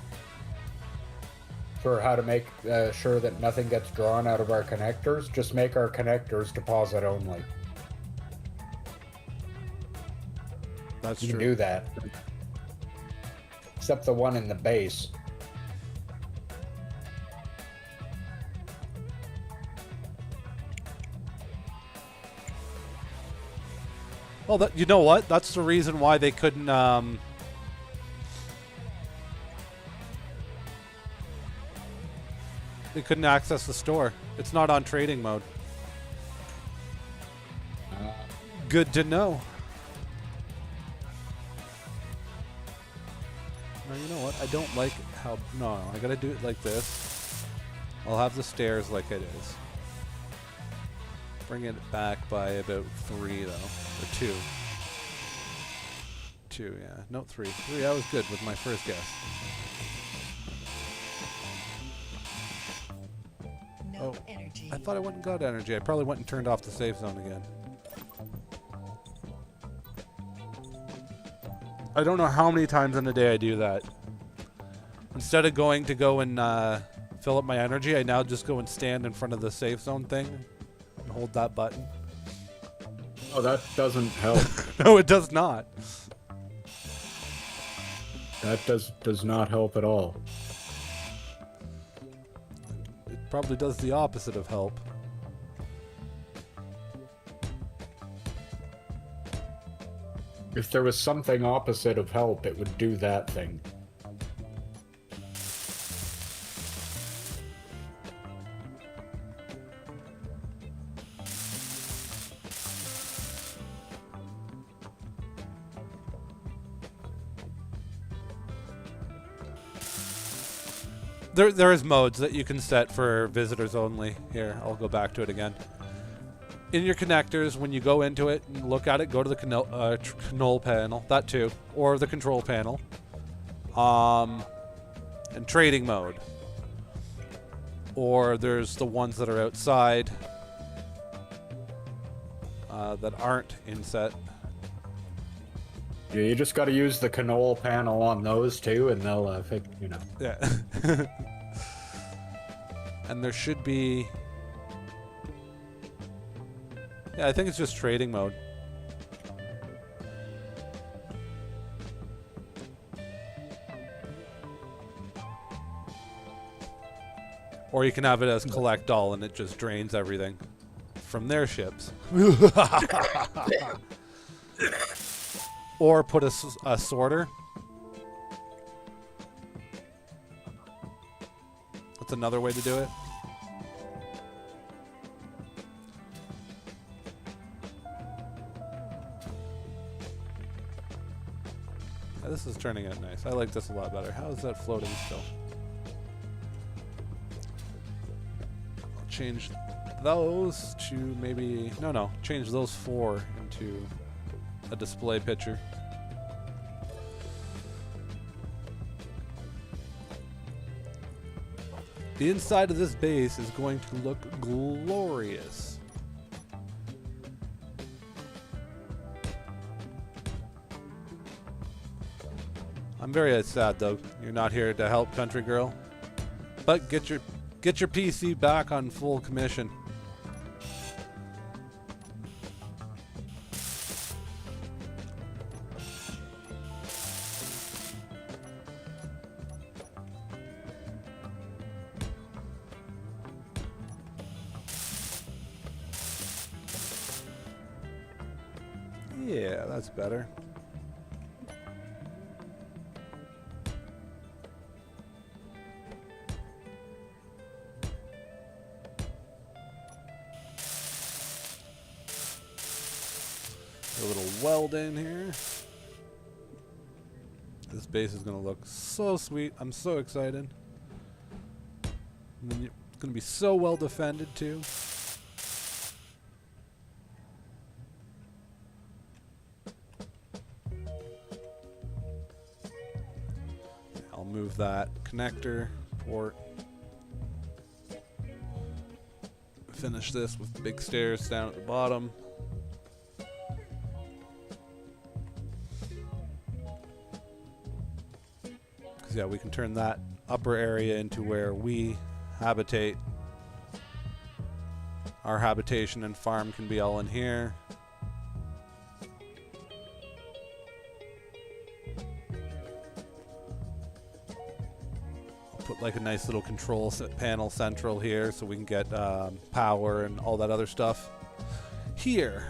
For how to make sure that nothing gets drawn out of our connectors, just make our connectors deposit only. That's You true. can do that. Except the one in the base. Well, you know what? That's the reason why they couldn't. They couldn't access the store. It's not on trading mode. Good to know. Now, you know what? I don't like how... No, I gotta do it like this. I'll have the stairs like it is. Bring it back by about 3, though. Or 2. 2, yeah. No, 3. 3, I was good with my first guess. No energy. I thought I went and got energy. I probably went and turned off the safe zone again. I don't know how many times in a day I do that. Instead of going to go and fill up my energy, I now just go and stand in front of the safe zone thing and hold that button. Oh, that doesn't help. No, it does not. That does not help at all. It probably does the opposite of help. If there was something opposite of help, it would do that thing. There is modes that you can set for visitors only. Here, I'll go back to it again. In your connectors, when you go into it and look at it, go to the control panel, that too, or the control panel, and trading mode. Or there's the ones that are outside that aren't inset. Yeah, you just got to use the canol panel on those too, and they'll fix, you know. Yeah. And there should be... Yeah, I think it's just trading mode. Or you can have it as collect all and it just drains everything from their ships. Or put a sorter. That's another way to do it. Yeah, this is turning out nice. I like this a lot better. How is that floating still? I'll change those to maybe... No. Change those 4 into a display picture. The inside of this base is going to look glorious. I'm very sad though. You're not here to help, country girl. But get your PC back on full commission. Yeah, that's better. A little weld in here. This base is going to look so sweet. I'm so excited. And then it's going to be so well defended too. I'll move that connector port. Finish this with big stairs down at the bottom. Yeah, we can turn that upper area into where we habitate. Our habitation and farm can be all in here. I'll put like a nice little control panel central here so we can get power and all that other stuff here.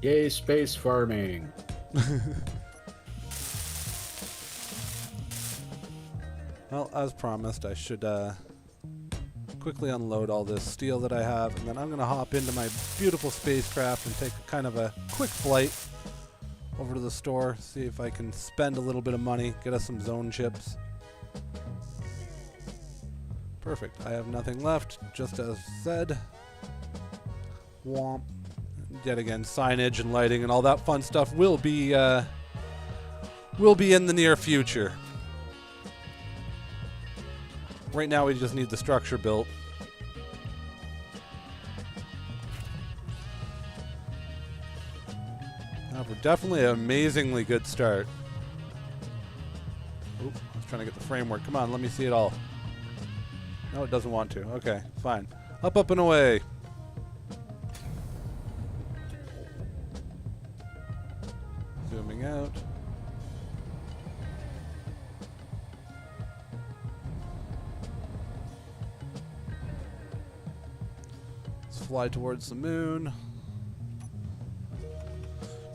Yay, space farming. Well, as promised, I should quickly unload all this steel that I have, and then I'm going to hop into my beautiful spacecraft and take kind of a quick flight over to the store, see if I can spend a little bit of money, get us some zone chips. Perfect. I have nothing left, just as said. Womp. Yet again, signage and lighting and all that fun stuff will be in the near future. Right now we just need the structure built. We're definitely an amazingly good start. Oop, I was trying to get the framework. Come on, let me see it all. No, it doesn't want to. Okay, fine. Up, up, and away. Zooming out. Let's fly towards the moon.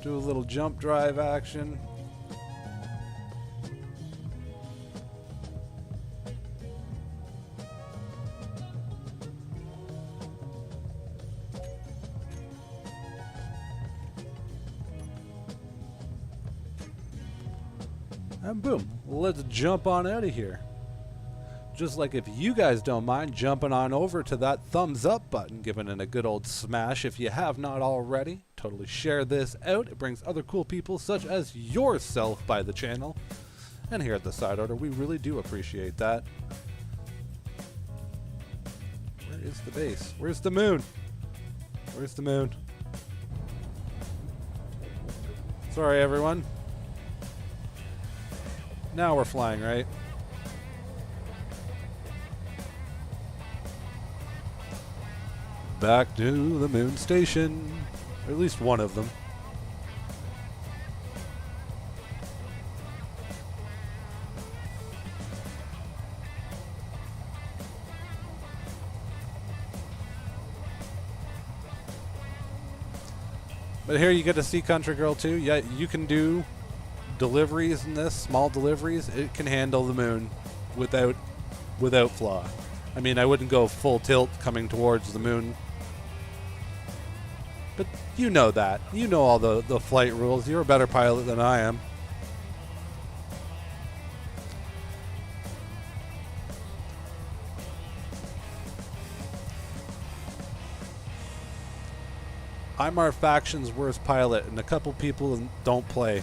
Do a little jump drive action. And boom, let's jump on out of here. Just like if you guys don't mind jumping on over to that thumbs up button, giving it a good old smash if you have not already. Totally share this out. It brings other cool people such as yourself by the channel. And here at the Side Order, we really do appreciate that. Where is the base? Where's the moon? Where's the moon? Sorry, everyone. Now we're flying, right? Back to the moon station. Or at least one of them. But here you get to see Country Girl too. Yeah, you can do deliveries in this, small deliveries. It can handle the moon without flaw. I mean, I wouldn't go full tilt coming towards the moon. But you know that. You know all the flight rules. You're a better pilot than I am. I'm our faction's worst pilot, and a couple people don't play.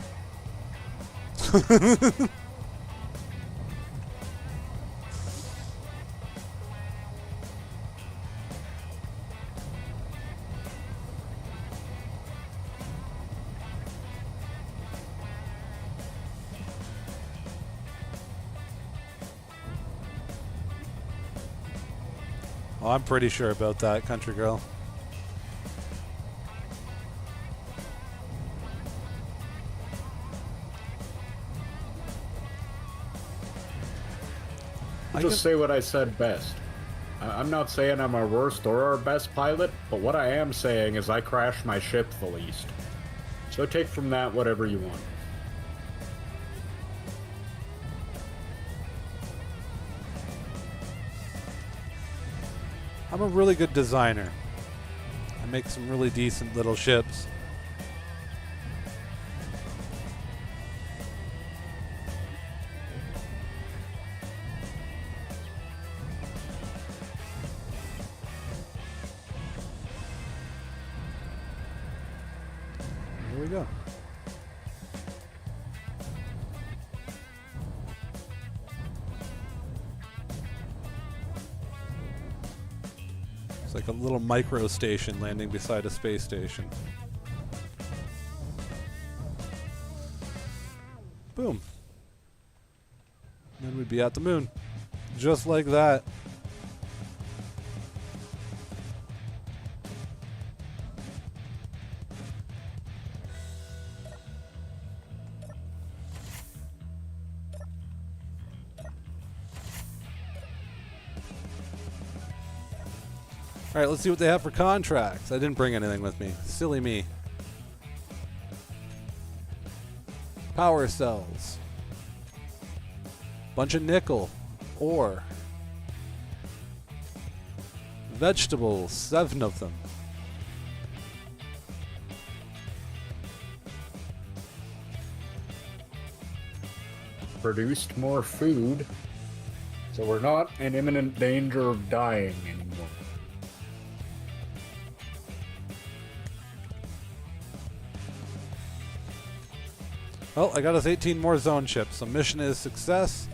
Oh, I'm pretty sure about that, Country Girl. Just say what I said best. I'm not saying I'm our worst or our best pilot, but what I am saying is I crashed my ship the least. So take from that whatever you want. I'm a really good designer. I make some really decent little ships. Here we go. It's like a little micro station landing beside a space station. Boom. Then we'd be at the moon. Just like that. All right, let's see what they have for contracts. I didn't bring anything with me. Silly me. Power cells. Bunch of nickel. Ore. Vegetables. 7 of them. Produced more food, so we're not in imminent danger of dying anymore. Well, I got us 18 more zone chips, so mission is success.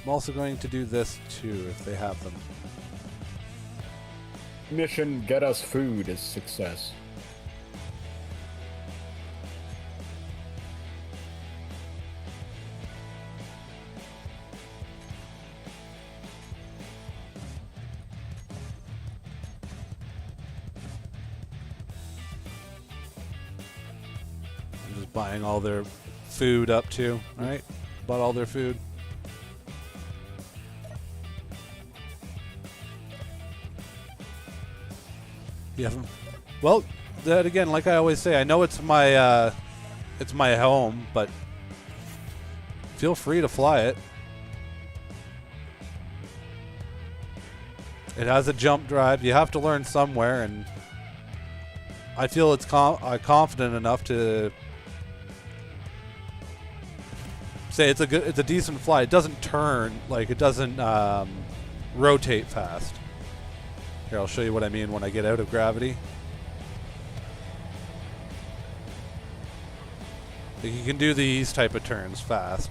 I'm also going to do this too, if they have them. Mission get us food is success. I'm just buying all their food up too. All right, bought all their food. Yeah. Well, that again, like I always say, I know it's my home, but feel free to fly it. It has a jump drive. You have to learn somewhere, and I feel it's confident enough to say it's a decent flight. It doesn't turn, like it doesn't rotate fast. Here, I'll show you what I mean when I get out of gravity. Like, you can do these type of turns fast,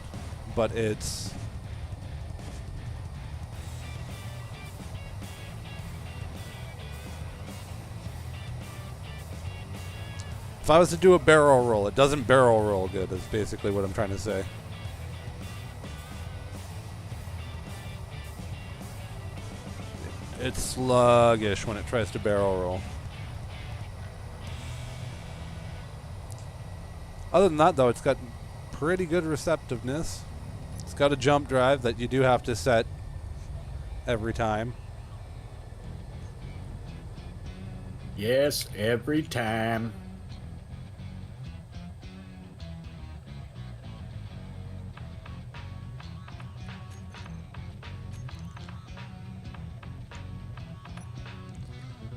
but it's... If I was to do a barrel roll, it doesn't barrel roll good, is basically what I'm trying to say. It's sluggish when it tries to barrel roll. Other than that, though, it's got pretty good receptiveness. It's got a jump drive that you do have to set every time. Yes, every time.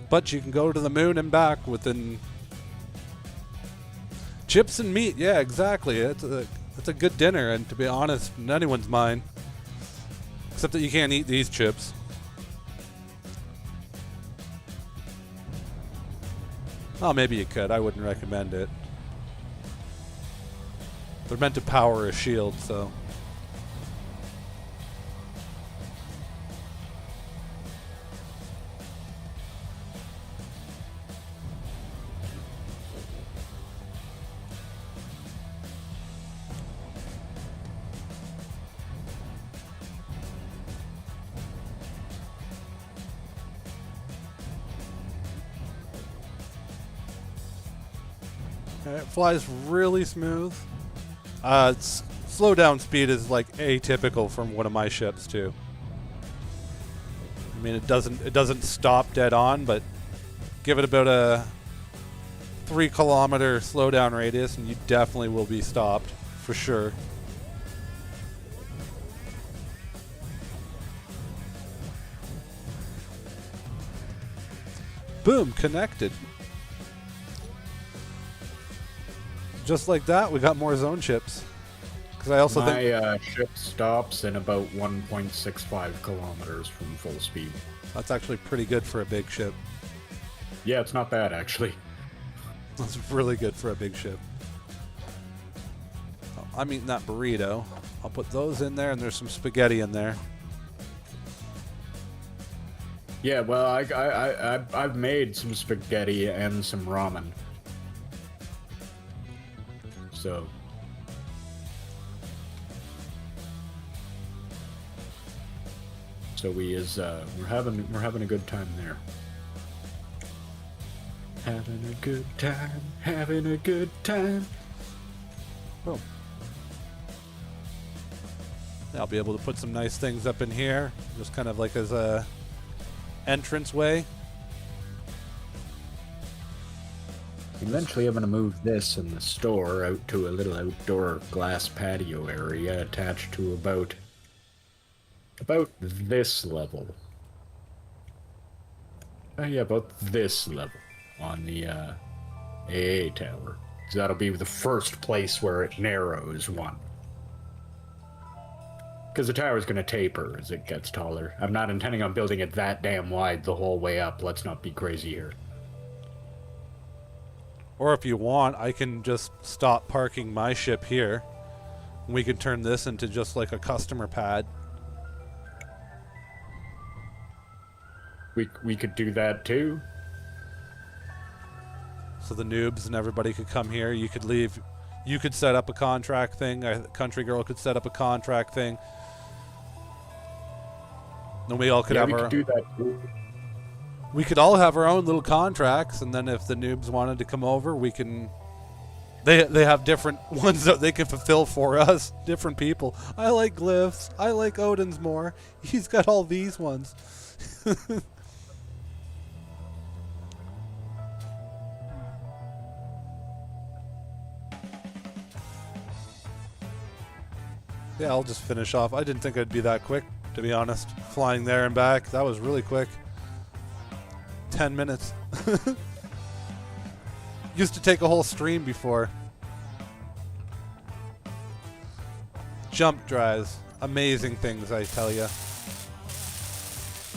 But you can go to the moon and back within chips and meat. Yeah, exactly. It's a good dinner, and to be honest, in anyone's mind, except that you can't eat these chips. Oh, maybe you could. I wouldn't recommend it. They're meant to power a shield, so. It flies really smooth. Its slow down speed is like atypical from one of my ships too. I mean, it doesn't stop dead on, but give it about a 3 kilometer slowdown radius, and you definitely will be stopped for sure. Boom, connected. Just like that, we got more zone chips. Because I also think my ship stops in about 1.65 kilometers from full speed. that's actually pretty good for a big ship. Yeah, it's not bad actually. That's really good for a big ship. Oh, I'm eating that burrito. I'll put those in there, and there's some spaghetti in there. Yeah, well, I've made some spaghetti and some ramen. So we're having a good time there. Having a good time, having a good time. Boom. Yeah, I'll be able to put some nice things up in here, just kind of like as a entrance way. Eventually, I'm going to move this in the store out to a little outdoor glass patio area attached to about this level. Yeah, about this level on the AA tower. So that'll be the first place where it narrows one. Because the tower's going to taper as it gets taller. I'm not intending on building it that damn wide the whole way up. Let's not be crazy here. Or if you want, I can just stop parking my ship here. We can turn this into just like a customer pad. We could do that too. So the noobs and everybody could come here. You could leave. You could set up a contract thing. A country girl could set up a contract thing. Then we all could have we our. could do that too. We could all have our own little contracts, and then if the noobs wanted to come over, we can. They have different ones that they can fulfill for us. Different people. I like glyphs. I like Odin's more. He's got all these ones. Yeah, I'll just finish off. I didn't think it'd be that quick, to be honest. Flying there and back, that was really quick. 10 minutes. Used to take a whole stream before. Jump drives. Amazing things, I tell you.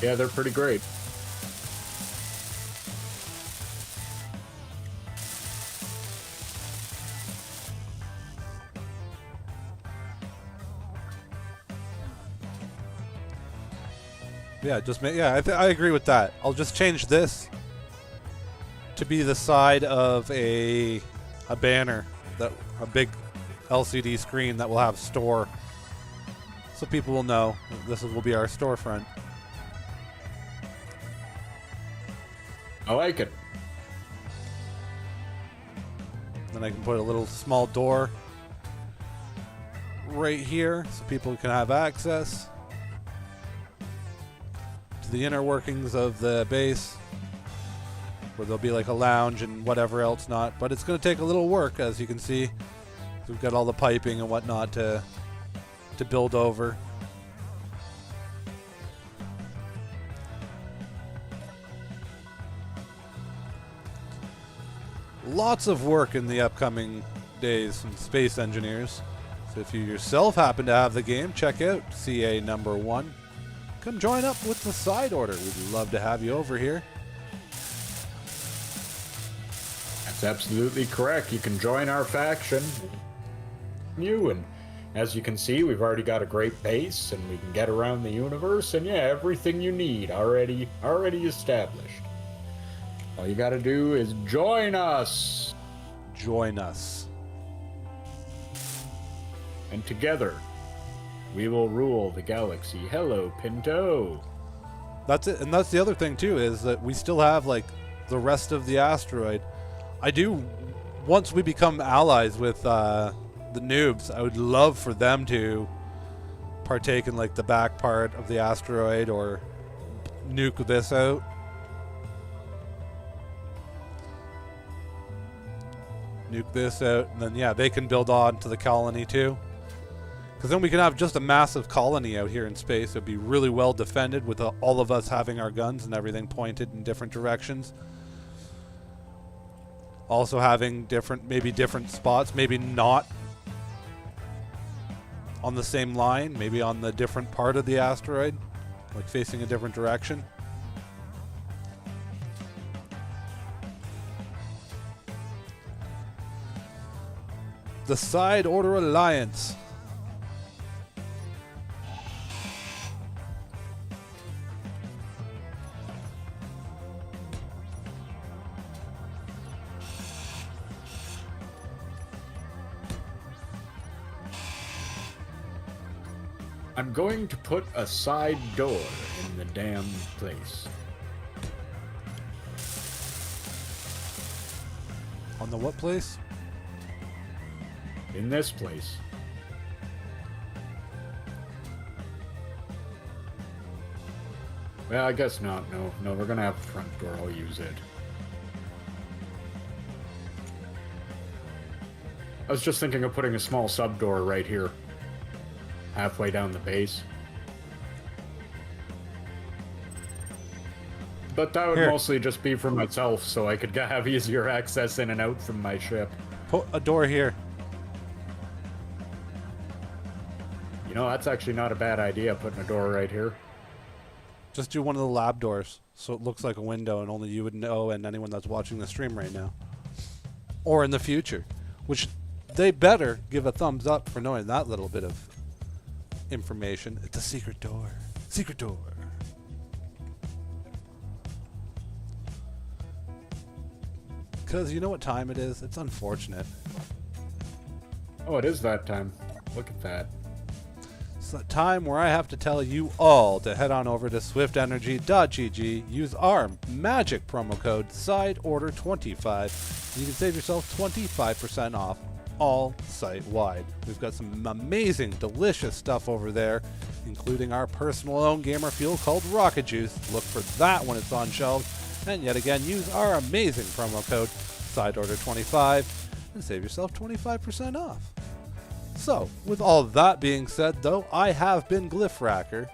Yeah, they're pretty great. Yeah, I agree with that. I'll just change this to be the side of a banner, that a big LCD screen that will have store, so people will know this will be our storefront. I like it. Then I can put a little small door right here so people can have access to the inner workings of the base, where there'll be like a lounge and whatever else not. But it's going to take a little work, as you can see. We've got all the piping and whatnot to build over. Lots of work in the upcoming days from Space Engineers. So if you yourself happen to have the game, check out CA number 1. Come join up with the side order. We'd love to have you over here. That's absolutely correct. You can join our faction. And as you can see, we've already got a great base, and we can get around the universe, and yeah, everything you need already established. All you gotta do is join us. Join us. And together, we will rule the galaxy. Hello, Pinto. That's it. And that's the other thing, too, is that we still have, like, the rest of the asteroid. Once we become allies with the noobs, I would love for them to partake in, like, the back part of the asteroid or nuke this out. Nuke this out, and then, yeah, they can build on to the colony, too. Because then we can have just a massive colony out here in space. It would be really well defended with all of us having our guns and everything pointed in different directions. Also having maybe different spots, maybe not on the same line, maybe on the different part of the asteroid, like facing a different direction. The Side Order Alliance. I'm going to put a side door in the damn place. On the what place? In this place. Well, I guess not. No, we're gonna have a front door. I'll use it. I was just thinking of putting a small sub door right here. Halfway down the base. But that would mostly just be for myself, so I could have easier access in and out from my ship. Put a door here. You know, that's actually not a bad idea, putting a door right here. Just do one of the lab doors, so it looks like a window and only you would know and anyone that's watching the stream right now. Or in the future. Which they better give a thumbs up for knowing that little bit of information. It's a secret door. Secret door. Because you know what time it is? It's unfortunate. Oh, it is that time. Look at that. It's the time where I have to tell you all to head on over to swiftenergy.gg, use our magic promo code SIDEORDER25. You can save yourself 25% off all site-wide. We've got some amazing, delicious stuff over there, including our personal own gamer fuel called Rocket Juice. Look for that when it's on shelves. And yet again, use our amazing promo code SIDEORDER25 and save yourself 25% off. So, with all that being said, though, I have been Glyphracker.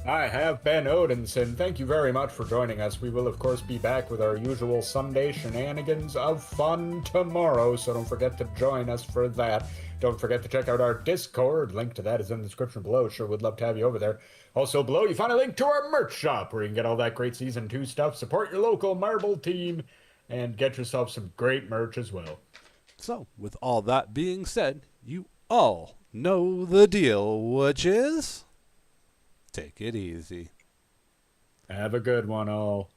I have been Odinson. Thank you very much for joining us. We will, of course, be back with our usual Sunday shenanigans of fun tomorrow, so don't forget to join us for that. Don't forget to check out our Discord. Link to that is in the description below. Sure would love to have you over there. Also below, you find a link to our merch shop where you can get all that great Season 2 stuff, support your local marble team, and get yourself some great merch as well. So, with all that being said, you all know the deal, which is take it easy. Have a good one, all.